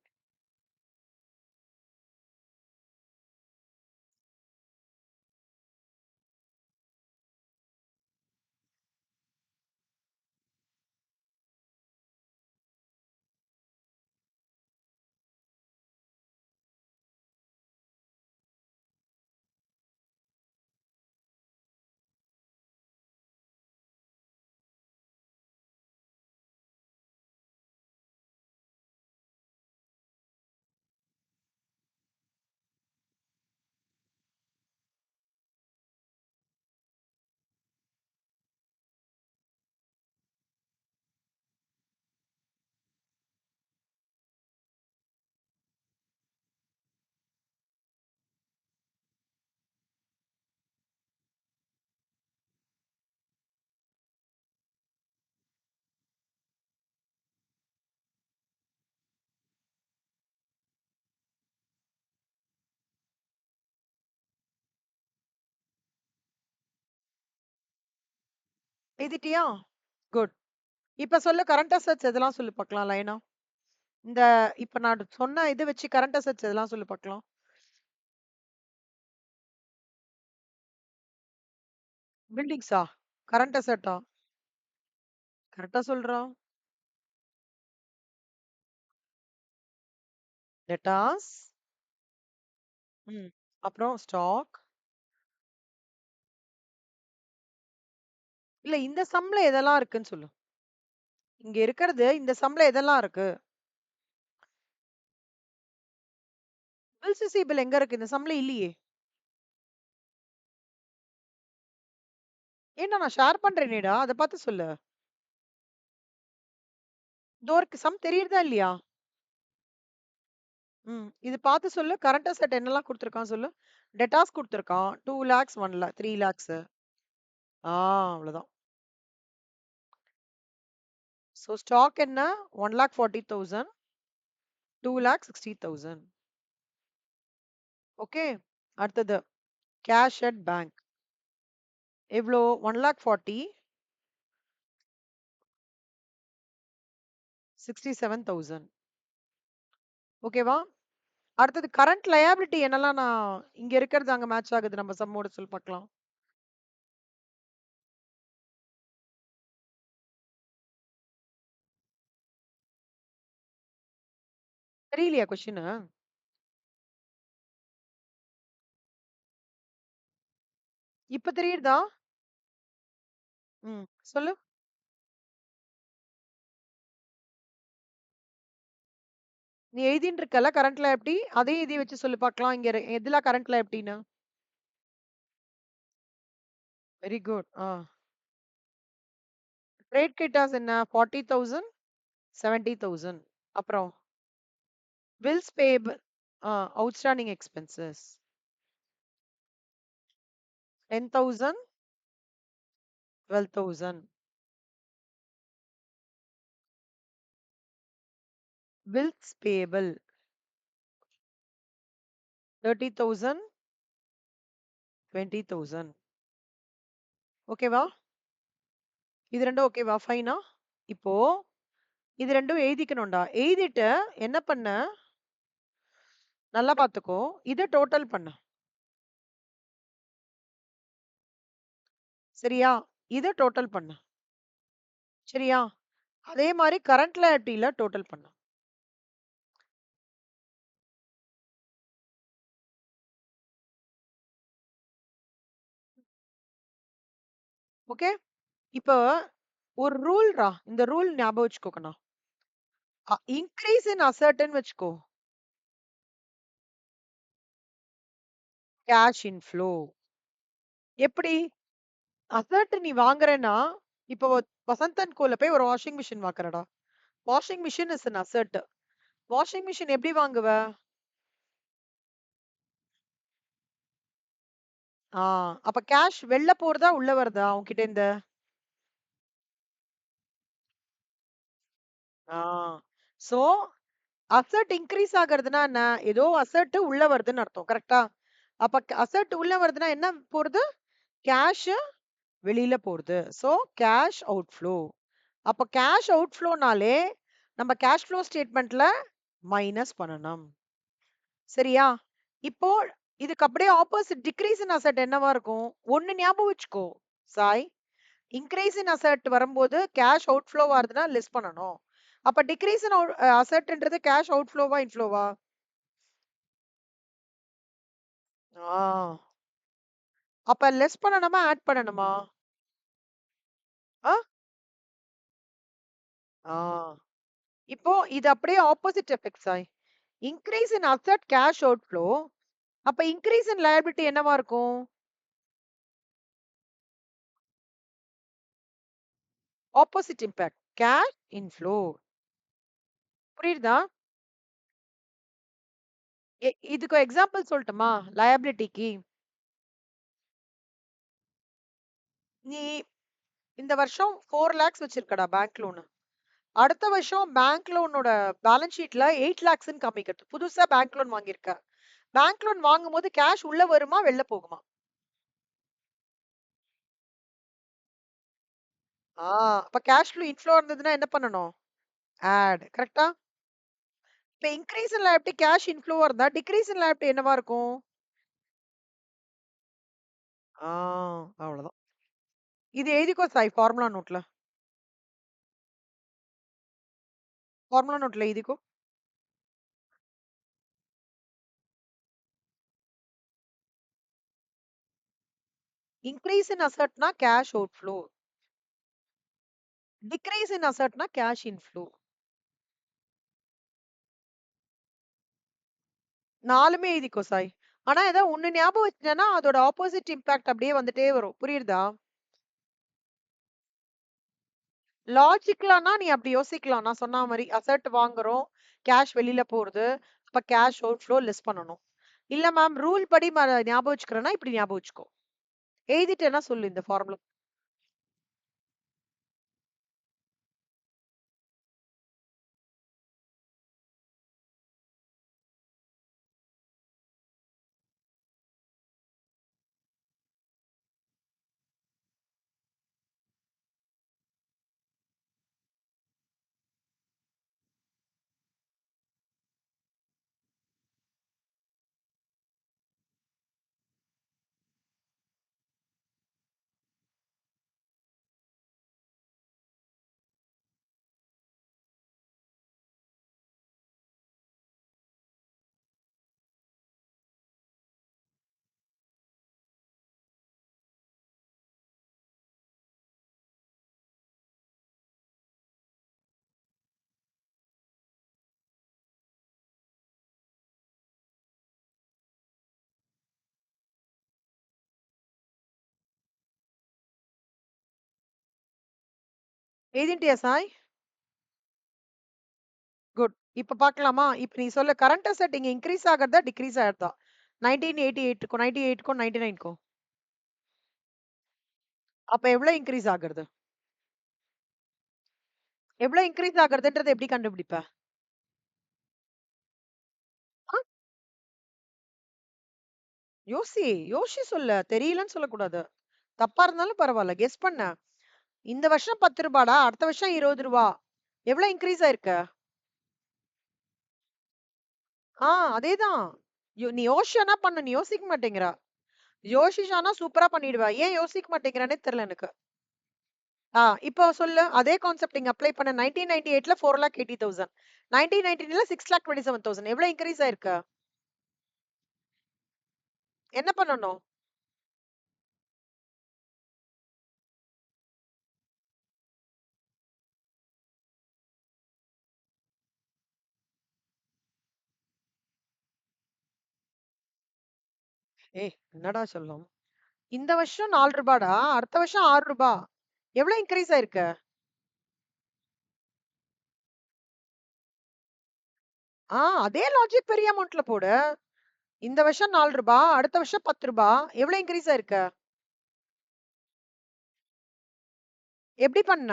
எழுதிட்டியா? குட். இப்ப சொல்லு கரண்ட் அசெட்ஸ் எதெல்லாம் சொல்லு பார்க்கலாம் லைனா. இந்த இப்ப நான் சொன்ன இது வச்சு கரண்ட் அசெட்ஸ் எதெல்லாம் சொல்லு பார்க்கலாம். பில்டிங்ஸா? கரண்ட் அசெட்டா? கரெக்ட்டா சொல்றா. டெட்டாஸ். ம். அப்புறம் ஸ்டாக். இல்ல இந்த சம்ல எதெல்லாம் இருக்குன்னு சொல்லு. இங்க இருக்கிறது இந்த சம்ல எதெல்லாம் இருக்கு? பில்ஸ் ரிசீவபிள் எங்க இருக்கு? இந்த சம்ல இல்லையே. ஏன்டா நான் ஷேர் பண்றேனேடா. அத பார்த்து சொல்லு. இதோ இருக்கு சம் தெரியுறதா இல்லையா? ம். இது பார்த்து சொல்லு. கரண்ட் அசெட் என்னலாம் குடுத்துருக்கான் சொல்லு. டெட்டாஸ் குடுத்துருக்கான். 2 லேக்ஸ், 1 லேக், 3 லேக்ஸ். ஆ அவ்வளோதான். ஸோ ஸ்டாக் என்ன? 1,40,000, 2,60,000. ஓகே. அடுத்தது கேஷ் அட் பேங்க். எவ்ளோ? 1,40,000, 67,000. ஓகேவா? அடுத்தது கரண்ட் லயபிலிட்டி என்னலாம் நான் இங்க இருக்கிறது அங்க மேட்ச் ஆகுது நம்ம சம்மோட சொல்லி பார்க்கலாம். தெரியலையா கொஸ்டினு? இப்ப தெரியுதா? ம். சொல்லு. நீ எழுதின்னு இருக்கல்ல கரண்ட் லயபிலிட்டி அதே எழுதி வச்சு சொல்லு பார்க்கலாம். இங்க எதுல கரண்ட் லயபிலிட்டின்னு? Very good. ட்ரேட் கிரெடிட்டார்ஸ் என்ன? 40,000, 70,000. அப்புறம் bills payable outstanding expenses 10,000, 12,000. Bills payable 30,000, 20,000. ஓகேவா? இது ரெண்டும் ஓகேவா? ஃபைனா? இப்போ இது ரெண்டும் எழுதிக்கணும்டா. எழுதிட்டு என்ன பண்ண? நல்லா பார்த்துக்கோ. இத டோட்டல் பண்ணு. சரியா? இத டோட்டல் பண்ணு. சரியா? அதே மாரி கரண்ட் லயபிலிட்டில டோட்டல் பண்ணு. ஓகே? இப்போ ஒரு ரூல்ரா. இந்த ரூல் ஞாபகம் வச்சுக்கோ கண்ணா. இன்கிரீஸ் இன் அசெட்ன்னு வச்சுக்கோ. Cash inflow. எப்படி? அசெட் நீ வாங்குறேன்னா, இப்போ வசந்த் அண்ட் கோல போய் ஒரு வாஷிங் மிஷின் வாங்குறடா. Washing machine is an asset. Washing machine எப்படி வாங்குவ? ஆ அப்ப கேஷ் வெளில போறதா, உள்ள வருதா உன்கிட்ட இருந்து? ஆ. சோ அசெட் இன்கிரீஸ் ஆகுறதுன்னா என்ன? ஏதோ அசெட் உள்ள வருதுன்னு அர்த்தம். கரெக்ட்டா? அப்ப அசெட் உள்ள வருதுன்னா என்ன போறது? கேஷ் வெளியில போறது. So cash outflow. அப்ப கேஷ் அவுட்ஃப்ளோனாலே நம்ம கேஷ் ஃப்ளோ ஸ்டேட்மெண்ட்ல மைனஸ் பண்ணணும். சரியா? இப்போ இதுக்கு அப்படியே ஆப்போசிட் டிக்ரீஸ் இன் அசெட் என்னவா இருக்கும்? ஒண்ணு ஞாபகம் வச்சுக்கோ. சாய், இன்கிரீஸ் இன் அசெட் வரும்போது கேஷ் அவுட்ஃப்ளோ வருதுன்னா லெஸ் பண்ணணும். அப்ப டிக்ரீஸ் இன் அசெட்ன்றது கேஷ் அவுட்ஃப்ளோவா இன்ஃப்ளோவா? ஆ. அப்ப லெஸ் பண்ணணுமா? ஆட் பண்ணணுமா? ஆ? ஆ. இப்போ இது அப்படியே ஆப்போசிட் எஃபெக்ட் சாய். இன்கிரீஸ் இன் அசெட் கேஷ் அவுட்ஃப்ளோ. அப்ப இன்கிரீஸ் இன் லயபிலிட்டி என்னவா இருக்கும்? Opposite impact. Cash inflow. புரியுதா? இதுக்கு எக்ஸாம்பிள் சொல்லட்டுமா? லயபிலிட்டிக்கு. நீ இந்த வருஷம் 4 லேக்ஸ் வச்சிருக்கடா பேங்க் லோன். அடுத்த வருஷம் பேங்க் லோனோட பேலன்ஸ் ஷீட்ல 8 லேக்ஸ்ன்னு காமிக்கிறது. புதுசா பேங்க் லோன் வாங்கியிருக்க. பேங்க் லோன் வாங்கும்போது கேஷ் உள்ள வருமா? வெளில போகுமா? ஆ அப்ப கேஷ் ஃப்ளோ இன்ஃப்ளோ இருந்ததுன்னா என்ன பண்ணணும்? ஆட் கரெக்ட்டா? இப்ப இன்கிரீஸ் இன் லைபிலிட்டி கேஷ் இன்ஃப்ளோவா இருந்தா, டிக்ரீஸ் இன் லைபிலிட்டி என்னவா இருக்கும்? ஆ அவ்வளோதான். இது எழுதிக்கோ சாய் ஃபார்முலா நோட்ல. ஃபார்முலா நோட்ல எழுதிக்கோ. இன்கிரீஸ் இன் அசெட்னா கேஷ் அவுட்ஃப்ளோ. டிக்ரீஸ் இன் அசெட்னா கேஷ் இன்ஃப்ளோ. 4மே எழுதிக்கோ சாய். ஆனா ஏதோ ஒண்ணு ஞாபகம் வச்சுட்டேன்னா, அதோட ஆப்போசிட் இம்பாக்ட் அப்படியே வந்துட்டே வரும். புரியுதா? லாஜிக்கலானா நீ அப்படி யோசிக்கலாம். நான் சொன்ன மாரி அசெட் வாங்குறோம். கேஷ் வெளில போறது. அப்ப கேஷ் அவுட்ஃப்ளோ லெஸ் பண்ணணும். இல்ல மேம் ரூல் படி ஞாபகம் வச்சுக்கிறேன்னா, இப்படி ஞாபகம் வச்சுக்கோ. எழுதிட்டேன்னா சொல்லு இந்த ஃபார்முலா. எழுதிட்டியா சாய்? குட். இப்ப பார்க்கலாமா? இப்ப நீ சொல்லு கரண்ட் அசெட் இங்க இன்கிரீஸ் ஆகுறதா? டிக்ரீஸ் ஆகுறதா? 1988க்கும் 98க்கும் 99க்கும். அப்ப எவ்வளோ இன்கிரீஸ் ஆகுறது? எவ்வளோ இன்கிரீஸ் ஆகுறதுன்றத எப்படி கண்டுபிடிப்ப? ஆ யோசி. யோசிச்சு சொல்லு. தெரியலன்னு சொல்லக்கூடாது. தப்பா இருந்தாலும் பரவால்ல. கெஸ் பண்ணு. இந்த வருஷம் ரூ. 10 அடுத்த வருஷம் ரூ. 20 எவ்வளோ இன்கிரீஸ் ஆயிருக்கு? அதேதான். நீ யோசிச்சானா பண்ணு. நீ யோசிக்க மாட்டேங்கிற. யோசிச்சானா சூப்பரா பண்ணிடுவ. ஏன் யோசிக்க மாட்டேங்கிறன்னே தெரியல எனக்கு. இப்போ சொல்லு. அதே கான்செப்ட் இங்க அப்ளை பண்ணு. 1998ல 4,80,000. 1999ல 6,27,000 எவ்வளோ இன்கிரீஸ் ஆயிருக்கு? என்ன பண்ணணும்? ஏய்! என்னடா சொல்லும்? இந்த வருஷம் ரூ. 4 அடுத்த வருஷம் ரூ. 6 எவ்வளோ இன்கிரீஸ் ஆயிருக்கு? அதே லாஜிக் பெரிய அமௌண்ட்ல போடு. இந்த வருஷம் ரூ. 4 அடுத்த வருஷம் ரூ. 10 எவ்வளோ இன்கிரீஸ் ஆயிருக்கு? எப்படி பண்ண?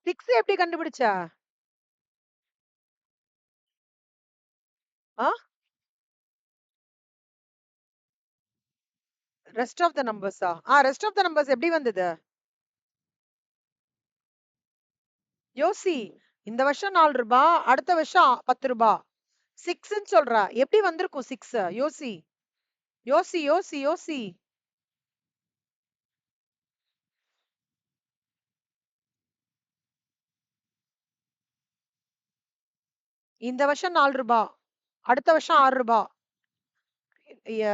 6 எப்படி கண்டுபிடிச்ச? ஆ ரெஸ்ட் ஆஃப் த நம்பர்ஸா? ரெஸ்ட் ஆஃப் த நம்பர்ஸ் எப்படி வந்தது? யோசி. இந்த வருஷம் ரூ. 4 அடுத்த வருஷம் ரூ. 10 6ன்னு சொல்ற. எப்படி வந்திருக்கும் 6? யோசி. யோசி, யோசி, யோசி. இந்த வருஷம் ரூ. 4 அடுத்த வருஷம் ரூ. 6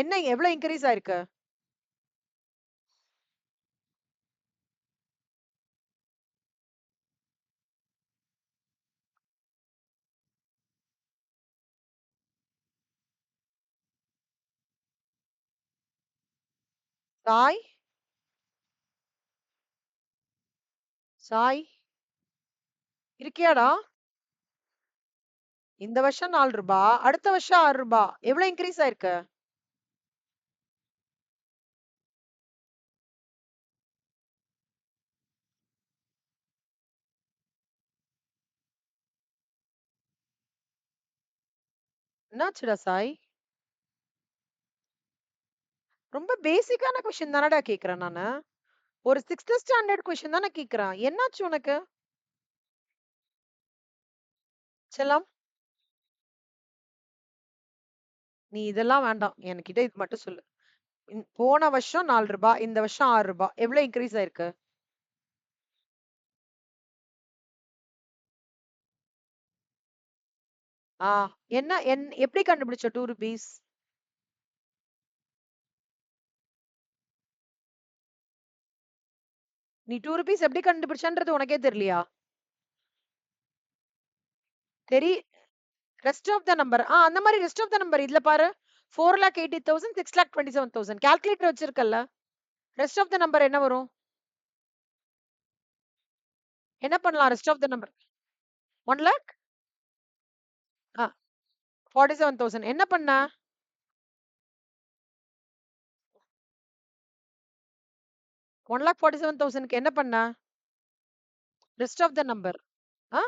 என்ன எவ்வளவு இன்கிரீஸ் ஆயிருக்கு? சாய், சாய் இருக்கியாடா? இந்த வருஷம் ரூ. 4 அடுத்த வருஷம் ரூ. 6 எவ்வளவு இன்கிரீஸ் ஆயிருக்கு? என்னாச்சுடா சாய்? ரொம்ப பேசிக்கான கொஸ்டின் தானடா கேக்குறேன் நானு. ஒரு 6th ஸ்டாண்டர்ட் கொஸ்டின் தானே கேக்குறேன். என்னாச்சு உனக்கு? செல்லம், நீ இதெல்லாம் வேண்டாம். என்கிட்ட இது மட்டும் சொல்லு. போன வருஷம் ரூ. 4, இந்த வருஷம் ரூ. 6. எவ்வளவு இன்க்ரீஸ் ஆயிருக்கு? ஆ எப்படி கண்டுபிடிச்ச 2 ரூபீஸ்? நீ 2 ரூபீஸ் எப்படி கண்டுபிடிச்சன்றது உனக்கே தெரியலையா? தெரி ரெஸ்ட் ஆஃப் த நம்பர். அந்த மாதிரி ரெஸ்ட் ஆஃப் த நம்பர் இதுல பாரு. 4,80,000, 6,27,000. கால்குலேட்டர் வச்சிருக்கல்ல? ரெஸ்ட் ஆஃப் த நம்பர் என்ன வரும்? என்ன பண்ணலாம் rest of the number? 1 lakh? ஆ 47,000. என்ன பண்ண? 1,47,000க்கு என்ன பண்ண? Rest of the number. ஆ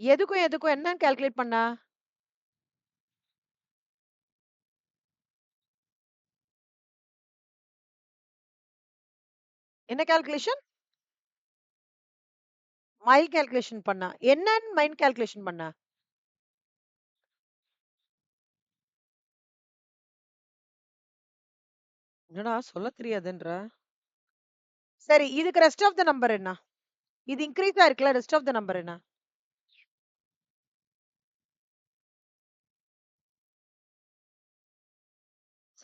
எதுக்கும் எதுக்கும் என்ன கால்குலேட் பண்ண? என்ன கால்குலேஷன்? மைல் கால்குலேஷன் பண்ண. என்னன்னு மைண்ட் கால்குலேஷன் பண்ண? என்னடா சொல்ல தெரியாதுன்ற? சரி, இதுக்கு ரெஸ்ட் ஆஃப் த நம்பர் என்ன? இது இன்க்ரீஸ் ஆயிருக்குல்ல, ரெஸ்ட் ஆஃப் த நம்பர் என்ன?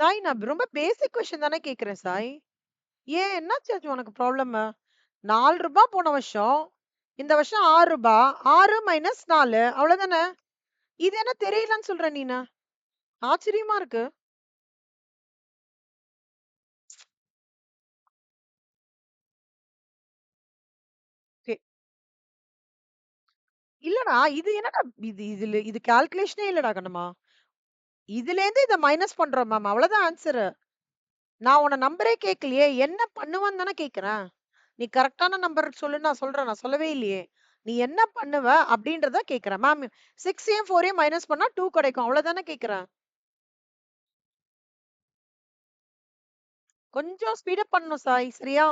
சாய், நான் ரொம்ப பேசிக் கொஸ்டின் தானே கேக்குறேன் சாய். ஏன் என்னாச்சு உனக்கு ப்ராப்ளம்? ரூ. 4 போன வருஷம். இந்த வருஷம் ரூ. 6. 6 மைனஸ் 4 அவ்வளவுதானே? இது என்ன தெரியலன்னு சொல்ற நீனு? ஆச்சரியமா இருக்கு. Okay. இல்லடா, இது என்னடா இது கால்குலேஷனே இல்லடா கண்ணம்மா. இதுல இருந்து இத மைனஸ் பண்றோம் மேம். அவ்வளவுதான் ஆன்சர். நான் உன்ன நம்பரே கேட்கலையே. என்ன பண்ணுவேன்னு தானே கேக்குறேன். நீ கரெக்ட்டான நம்பர் சொல்லு, நான் சொல்றேன். நான் சொல்லவே இல்லையே. நீ என்ன பண்ணுவ அப்படின்றத கேக்குறேன். மேம் 6யும் 4யும் மைனஸ் பண்ணா 2 கிடைக்கும். அவ்வளவுதானே கேக்குறேன். கொஞ்சம் ஸ்பீட் அப் பண்ணணும் சாய். சரியா?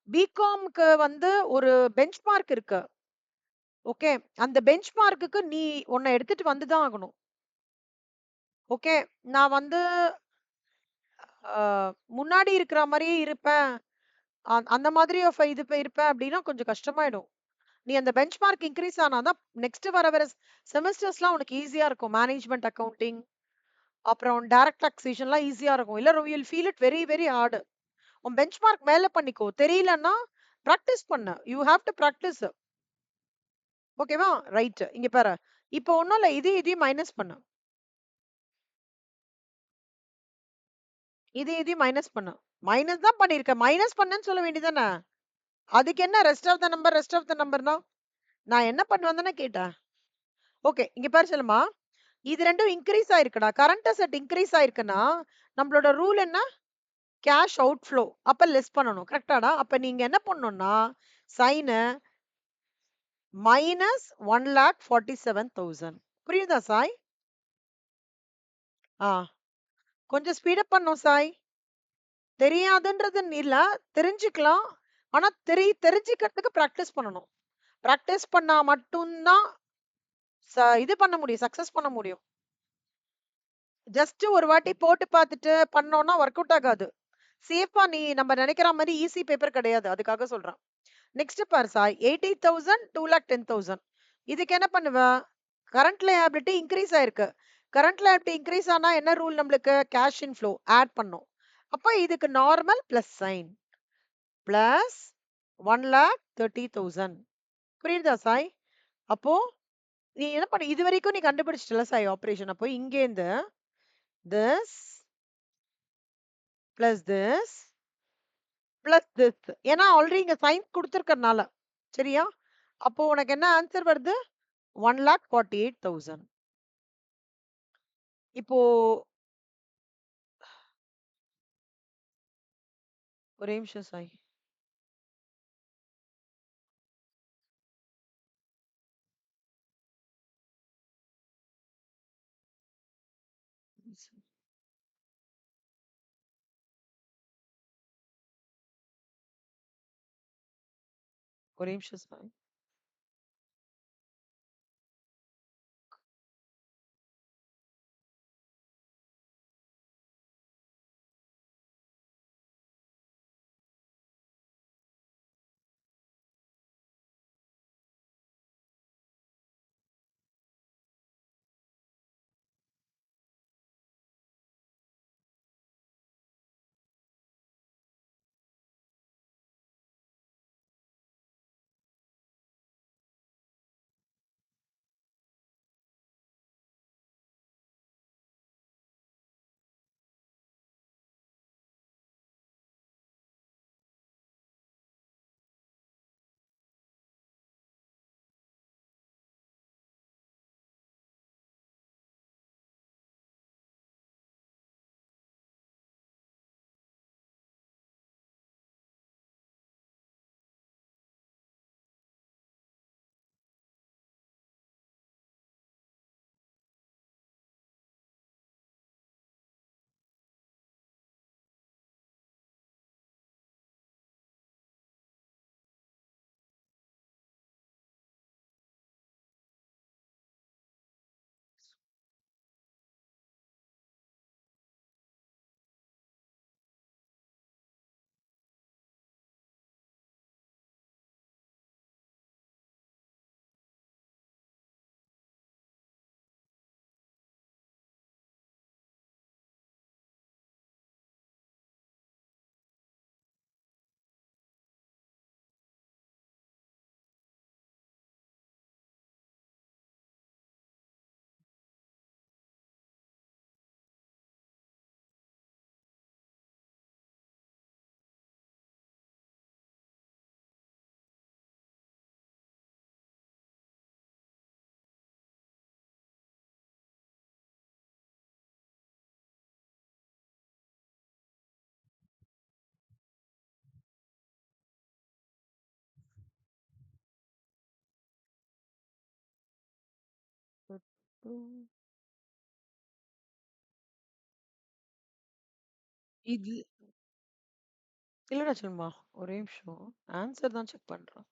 பிகாம்க்கு வந்து ஒரு பெஞ்ச் மார்க் இருக்கு. ஓகே. அந்த பெஞ்ச் மார்க்குக்கு நீ உன்ன எடுத்துட்டு வந்து தான் ஆகணும். ஓகே. நான் வந்து அ முன்னாடி இருக்கிற மாரியே இருப்பேன். அந்த மாதிரி இது இருப்பேன் அப்படின்னா கொஞ்சம் கஷ்டமாயிடும். நீ அந்த பெஞ்ச் மார்க் இன்கிரீஸ் ஆனா தான் நெக்ஸ்ட் வர செமஸ்டர்ஸ்லாம் உனக்கு ஈஸியா இருக்கும். மேனேஜ்மென்ட் அக்கவுண்டிங், அப்புறம் டைரக்ட் டாக்ஸேஷன்லாம் ஈஸியா இருக்கும். இல்ல you will feel it very very hard. உன் பெஞ்ச் மார்க் மேல பண்ணிக்கோ. தெரியலன்னா பிராக்டிஸ் பண்ணு. You have to practise. ஓகேவா? ரைட். இங்க பாரு. இப்போ ஒண்ணும் இல்ல. இதையும் மைனஸ் பண்ணு. இதையும் மைனஸ் பண்ணு. மைனஸ் தான் பண்ணிருக்க. மைனஸ் பண்ணுன்னு சொல்ல வேண்டியதானே? அதுக்கு என்ன rest of the number, rest of the நம்பர்னா? நான் என்ன பண்ணுவேன்னு தானே கேட்டேன். ஓகே. இங்க பாரு செல்லுமா. இது 2ம் இன்கிரீஸ் ஆயிருக்குடா. கரண்ட் அசெட் இன்கிரீஸ் ஆயிருக்குன்னா, நம்மளோட ரூல் என்ன? Cash outflow. அப்ப லெஸ் பண்ணணும். கரெக்ட்டாடா? அப்ப நீங்க என்ன பண்ணணும்னா, சைன் -1,47,000. புரியுதா சாய்? ஆ. கொஞ்சம் ஸ்பீட் அப் பண்ணணும் சாய். தெரியாதுன்றது இல்ல. தெரிஞ்சுக்கலாம். ஆனா தெரிஞ்சுக்கிறதுக்கு பிராக்டிஸ் பண்ணணும். பிராக்டிஸ் பண்ணா மட்டும் தான் இது பண்ண முடியும். சக்சஸ் பண்ண முடியும். ஜஸ்ட் ஒரு வாட்டி போட்டு பார்த்துட்டு பண்ணோம்னா ஒர்க் அவுட் ஆகாது. சேஃபா நீ நம்ம நினைக்கிற மாரி ஈஸி பேப்பர் கிடையாது. அதுக்காக சொல்றேன். நெக்ஸ்ட் பாரு சாய். 80,000, 2,10,000. இதுக்கு என்ன பண்ணுவ? கரண்ட் லையாபிலிட்டி இன்கிரீஸ் ஆயிருக்கு. கரண்ட் லையாபிலிட்டி இன்கிரீஸ் ஆனா என்ன ரூல் நம்மளுக்கு? கேஷ் இன்ஃப்ளோ ஆட் பண்ணும். அப்ப இதுக்கு நார்மல் பிளஸ் சைன். பிளஸ் 1,30,000. புரியுதா சாய்? அப்போ நீ என்ன பண்ண? இதுவரைக்கும் நீ கண்டுபிடிச்சிட்டல சாய் ஆபரேஷன். அப்போ இங்கேருந்து this plus this plus this. ஏன்னா ஆல்ரெடி இங்க சைன் குடுத்திருக்கறனால. சரியா? அப்போ உனக்கு என்ன ஆன்சர் வருது? 1,48,000. இப்போ ஒரே நிமிஷம் சாய். ஒரே நிமிஷம் சாய். ம். இது இல்லடா செல்மா, ஒரே நிமிஷம். ஆன்சர் தான் செக் பண்றேன்.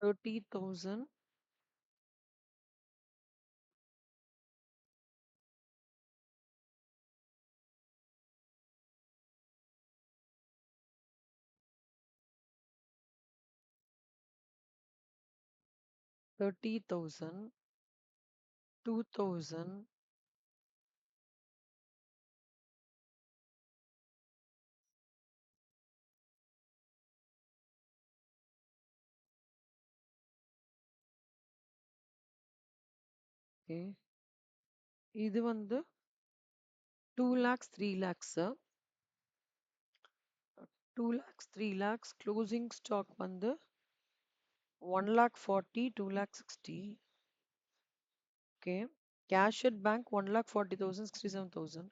30,000. $30,000, 2,000, ஓகே. இது வந்து 2 lakhs, 3 lakhs. 2 lakhs, 3 lakhs. Closing stock வந்து 1 lakh 40, 2 lakh 60. Okay. Cash at bank 1 lakh 40,000, 67,000.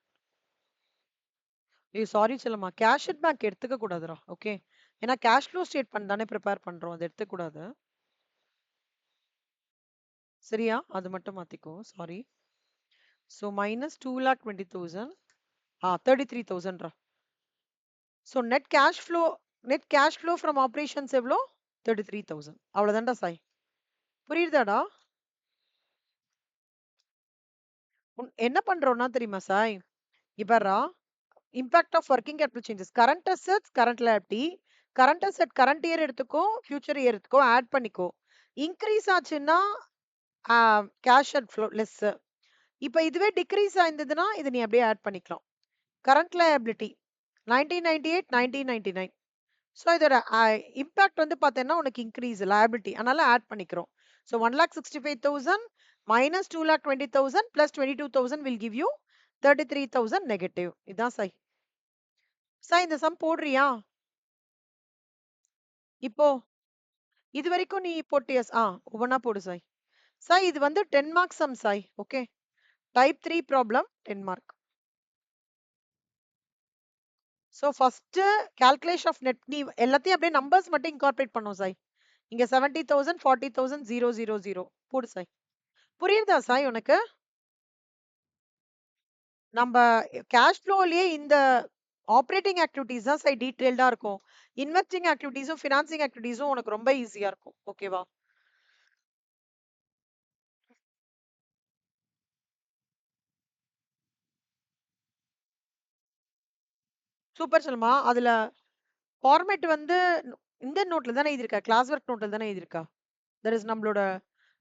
ஏய் சாரி செல்லம்மா, கேஷ் அட் பேங்க் எடுத்துக்க கூடாதுடா. ஓகே. ஏன்னா கேஷ் ஃப்ளோ ஸ்டேட்மெண்ட் தானே ப்ரிப்பேர் பண்றோம், அதை எடுத்துக்க கூடாது. சரியா? அது மட்டும் மாத்திக்கோ. சாரி. So minus 2 lakh 20,000. 33,000 ரா. So net cash flow from operations எவ்வளோ? 33,000. அவ்வளோதான்டா சாய். புரியுதாடா? என்ன பண்றோம்னா தெரியுமா சாய்? இவரா impact of working capital changes. Current assets, current liability. Current asset current year எடுத்துக்கோ, ஃபியூச்சர் இயர் எடுத்துக்கோ, ஆட் பண்ணிக்கோ. இன்க்ரீஸ் ஆச்சுன்னா கேஷ் அட் ஃப்ளோ லெஸ். இப்போ இதுவே டிக்ரீஸ் ஆயிருந்ததுன்னா இது நீ அப்படியே ஆட் பண்ணிக்கலாம். Current liability 1998, 1999. ஸோ இதோட இம்பாக்ட் வந்து பார்த்தீங்கன்னா உனக்கு இன்க்ரீஸ் லயபிலிட்டி, அதனால ஆட் பண்ணிக்கிறோம். So 1,65,000 minus 2,20,000 plus 22,000 will give you 33,000 negative. இதான் சாய். சாய் இந்த சம் போடுறியா? இப்போ இது வரைக்கும் நீ போட்டியஸ். ஒவ்வொன்னா போடு சாய். சாய் இது வந்து 10 marks sum Sai. Okay. Type 3 problem 10 mark. So first calculation of net, நீ எல்லாத்தையும் அப்படியே நம்பர்ஸ் மட்டும் இன்கார்பரேட் பண்ணோம் சாய். இங்க 70,000, 40,000, 000 போடு சாய். புரியுதா சாய் உனக்கு? நம்ம கேஷ் ஃப்ளோலயே இந்த ஆப்பரேட்டிங் ஆக்டிவிட்டீஸ் தான் சார் டீடைல்டா இருக்கும். இன்வெஸ்டிங் ஆக்டிவிட்டீஸும் ஃபினான்சிங் ஆக்டிவிட்டீஸும் உனக்கு ரொம்ப ஈஸியா இருக்கும். ஓகேவா? சூப்பர் செல்மா. அதுல ஃபார்மேட் வந்து இந்த நோட்ல தானே எழுதியிருக்கா? கிளாஸ் ஒர்க் நோட்ல தானே எழுதியிருக்கா? தட் இஸ் நம்மளோட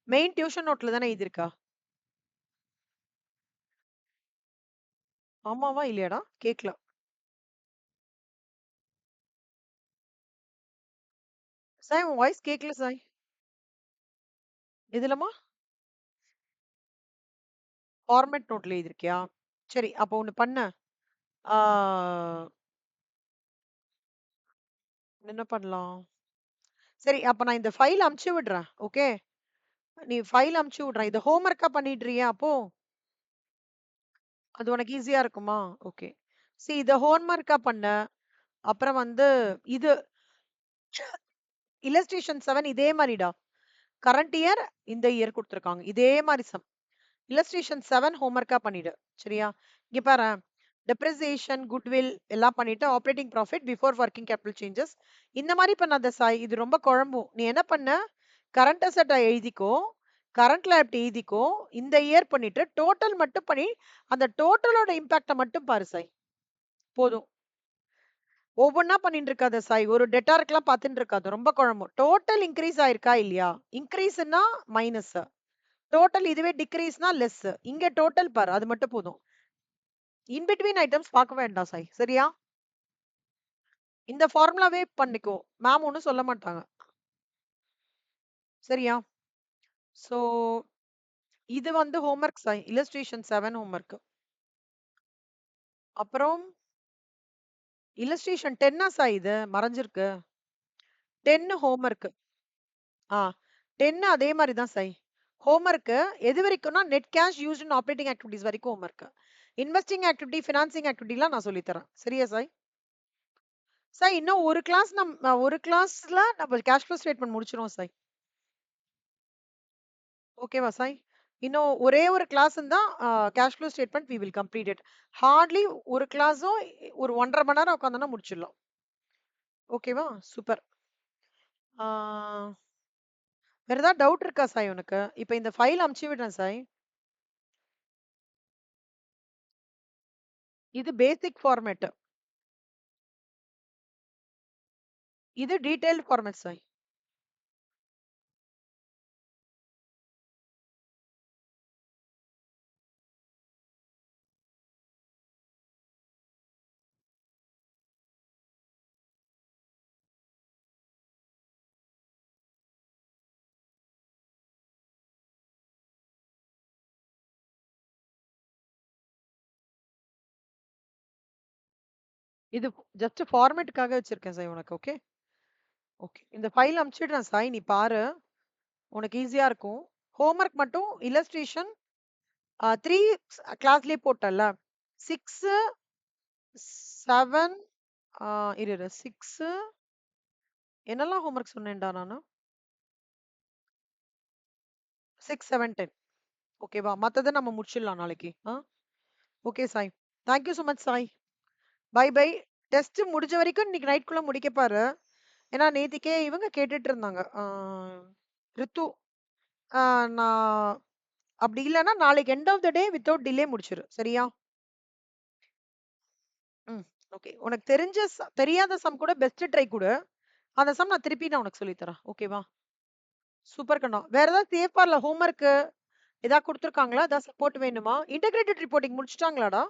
மெயின் டியூஷன் நோட்ல தானே எழுதியிருக்கா? ஆமாவா இல்லையாடா? கேக்கல. சாய் உன் வாய்ஸ் கேக்கல சாய். எதுலமா? ஃபார்மேட் நோட்ல எழுதியிருக்கியா? சரி, அப்போ ஒண்ணு பண்ணு. ஆ, என்ன பண்ணலாம்? சரி, அப்ப நான் இந்த ஃபைல் அனுப்பிச்சு விடுறேன். ஓகே? நீ ஃபைல் அனுப்பிச்சு விடுறேன். இத ஹோம் ஒர்க்கா பண்ணிடுறியா அப்போ? அது உனக்கு ஈஸியா இருக்குமா? ஓகே. இத ஹோம் ஒர்க்கா பண்ணு. அப்புறம் வந்து இது இல்லஸ்ட்ரேஷன் 7 இதே மாரிடா. கரண்ட் இயர், இந்த இயர் குடுத்துருக்காங்க. இதே மாரி சம். இல்லஸ்ட்ரேஷன் 7 ஹோம் ஒர்க்கா பண்ணிடு. சரியா? இங்க பாரேன். டெப்ரிசியேஷன், குட்வில் எல்லாம் பண்ணிட்டு operating profit before working capital changes. இந்த மாரி பண்ணாத சாய். இது ரொம்ப குழம்பும். நீ என்ன பண்ண? கரண்ட் அசெட்ட எழுதிக்கோ. கரண்ட் லைபிலிட்டி எழுதிக்கோ. இந்த இயர் பண்ணிட்டு டோட்டல் மட்டும் பண்ணி அந்த டோட்டலோட இம்பாக்ட்ட மட்டும் பாரு சாய். போதும். ஒவ்வொன்னா பண்ணிட்டு இருக்காத சாய். ஒரு டெட்டார்க்லாம் பார்த்துட்டு இருக்காத. ரொம்ப குழம்பும். டோட்டல் இன்கிரீஸ் ஆயிருக்கா இல்லையா? இன்கிரீஸ்னா மைனஸ். டோட்டல் இதுவே டிக்ரீஸ்னா லெஸ். இங்க டோட்டல் பாரு. அது மட்டும் போதும். இன் பிட்வீன் ஐட்டம்ஸ் பார்க்க வேண்டாம் சாய். சரியா? இந்த ஃபார்முலாவே பண்ணிக்கோ. மேம் ஒண்ணும் சொல்ல மாட்டாங்க. சரியா? சோ இது வந்து ஹோம்வொர்க் சாய். Illustration 7 homework. அப்புறம் இல்லஸ்ட்ரேஷன் 10 சாய் இது மறைஞ்சிருக்கு. 10 ஹோம்வொர்க். ஆ 10 அதே மாரி தான் சாய். ஹோம்வொர்க் எது வரைக்கும்னா net cash used in operating activities வரைக்கும் ஹோம்வொர்க். இன்வெஸ்டிங் ஆக்டிவிட்டி, ஃபினான்சிங் ஆக்டிவிட்டிலாம் நான் சொல்லி தரேன். சரியா சாய்? சாய் இன்னும் ஒரு கிளாஸ்ல நம்ம கேஷ் ஃப்ளோ ஸ்டேட்மெண்ட் முடிச்சிருவோம் சாய். ஓகேவா சாய்? இன்னும் ஒரே ஒரு கிளாஸ் இருந்தா cash flow statement we will complete it. Hardly ஒரு கிளாஸும் ஒரு 1 1/2 மணி நேரம் உட்கார்ந்தோம்னா முடிச்சிடலாம். ஓகேவா? சூப்பர். ஆ, வேற ஏதாவது டவுட் இருக்கா சாய் உனக்கு? இப்ப இந்த ஃபைல் அனுப்பிச்சு விடுறேன் சாய். இது பேசிக் ஃபார்மேட். இது டீடைல்ட் ஃபார்மேட் சாய். இது ஜஸ்ட் ஃபார்மேட்டுக்காக வச்சிருக்கேன் சாய் உனக்கு. ஓகே? ஓகே. இந்த ஃபைல் அனுப்பிச்சிடுறேன் சாய். நீ பாரு. உனக்கு ஈஸியா இருக்கும். ஹோம்வொர்க் மட்டும் இல்லஸ்ட்ரேஷன் 3 கிளாஸ்லயே போட்டல்ல. 6, 7 இரு இரு. 6 என்னெல்லாம் ஹோம்வொர்க் சொன்னேன்டா நானு? 6, 7, 10. ஓகேவா? மத்தத நம்ம முடிச்சிடலாம் நாளைக்கு. Okay Sai. Thank you so much Sai. Bye bye. Test முடிஞ்ச வரைக்கும் இன்னைக்கு நைட்குள்ள முடிக்க பாரு. ஏன்னா நேத்திக்கே இவங்க கேட்டுட்டு இருந்தாங்க. ரித்து. ஆ, நான் அப்படி இல்லன்னா நாளைக்கு end of the day without delay முடிச்சிரு. சரியா? ம். ஓகே. உனக்கு தெரியாத சம் கூட பெஸ்ட் ட்ரை குடு. அந்த சம் நான் உனக்கு சொல்லி தரேன். ஓகேவா? சூப்பர் கண்ணா. வேற ஏதாவது சேஃபார்ல ஹோம்வொர்க் ஏதாவது குடுத்துருக்காங்களா? ஏதாவது சப்போர்ட் வேணுமா? Integrated reporting முடிச்சுட்டாங்களாடா?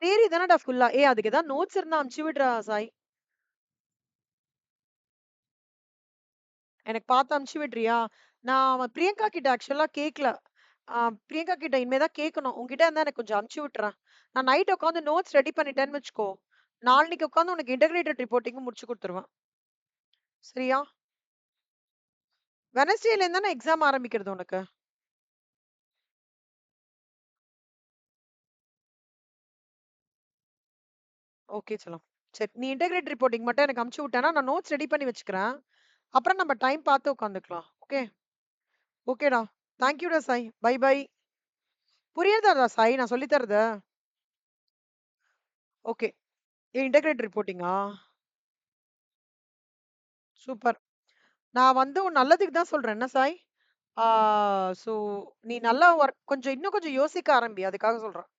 தியரி தானடா ஃபுல்லா. அதுக்கு ஏதாவது நோட்ஸ் இருந்தா அனுப்பிச்சு விடுறா சாய். எனக்கு பார்த்து அனுப்பிச்சு விடுறியா? நான் பிரியங்கா கிட்ட ஆக்சுவலா கேட்கல. பிரியங்கா கிட்ட இனிமே தான் கேட்கணும். உன்கிட்ட இருந்தா எனக்கு கொஞ்சம் அனுப்பிச்சு விட்டுறேன். நான் நைட் உட்காந்து நோட்ஸ் ரெடி பண்ணிட்டேன்னு வச்சுக்கோ. நாளைக்கு உட்காந்து உனக்கு இன்டகிரேட்டட் ரிப்போர்ட்டிங்கும் முடிச்சு குடுத்துருவேன். சரியா? வெட்னஸ்டேல இருந்து தானே எக்ஸாம் ஆரம்பிக்கிறது உனக்கு? ஓகே செல்லம். சரி. நீ இன்டகிரேட் ரிப்போர்ட்டிங் மட்டும் எனக்கு அனுப்பிச்சு விட்டேன்னா, நான் நோட்ஸ் ரெடி பண்ணி வச்சுக்கிறேன். அப்புறம் நம்ம டைம் பார்த்து உட்காந்துக்கலாம். ஓகே? ஓகேடா. தேங்க் யூடா சாய். Bye bye. புரியுதாடா சாய் நான் சொல்லி தரது? ஓகே. இன்டகிரேட் ரிப்போர்ட்டிங்கா? சூப்பர். நான் வந்து உன் நல்லதுக்கு தான் சொல்றேன். என்ன சாய்? ஆ சோ நீ நல்லா கொஞ்சம் இன்னும் கொஞ்சம் யோசிக்க ஆரம்பி. அதுக்காக சொல்றேன்.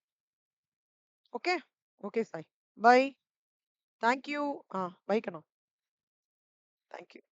Okay? Okay Sai. Bye. Thank you. Bye கண்ணா. Thank you.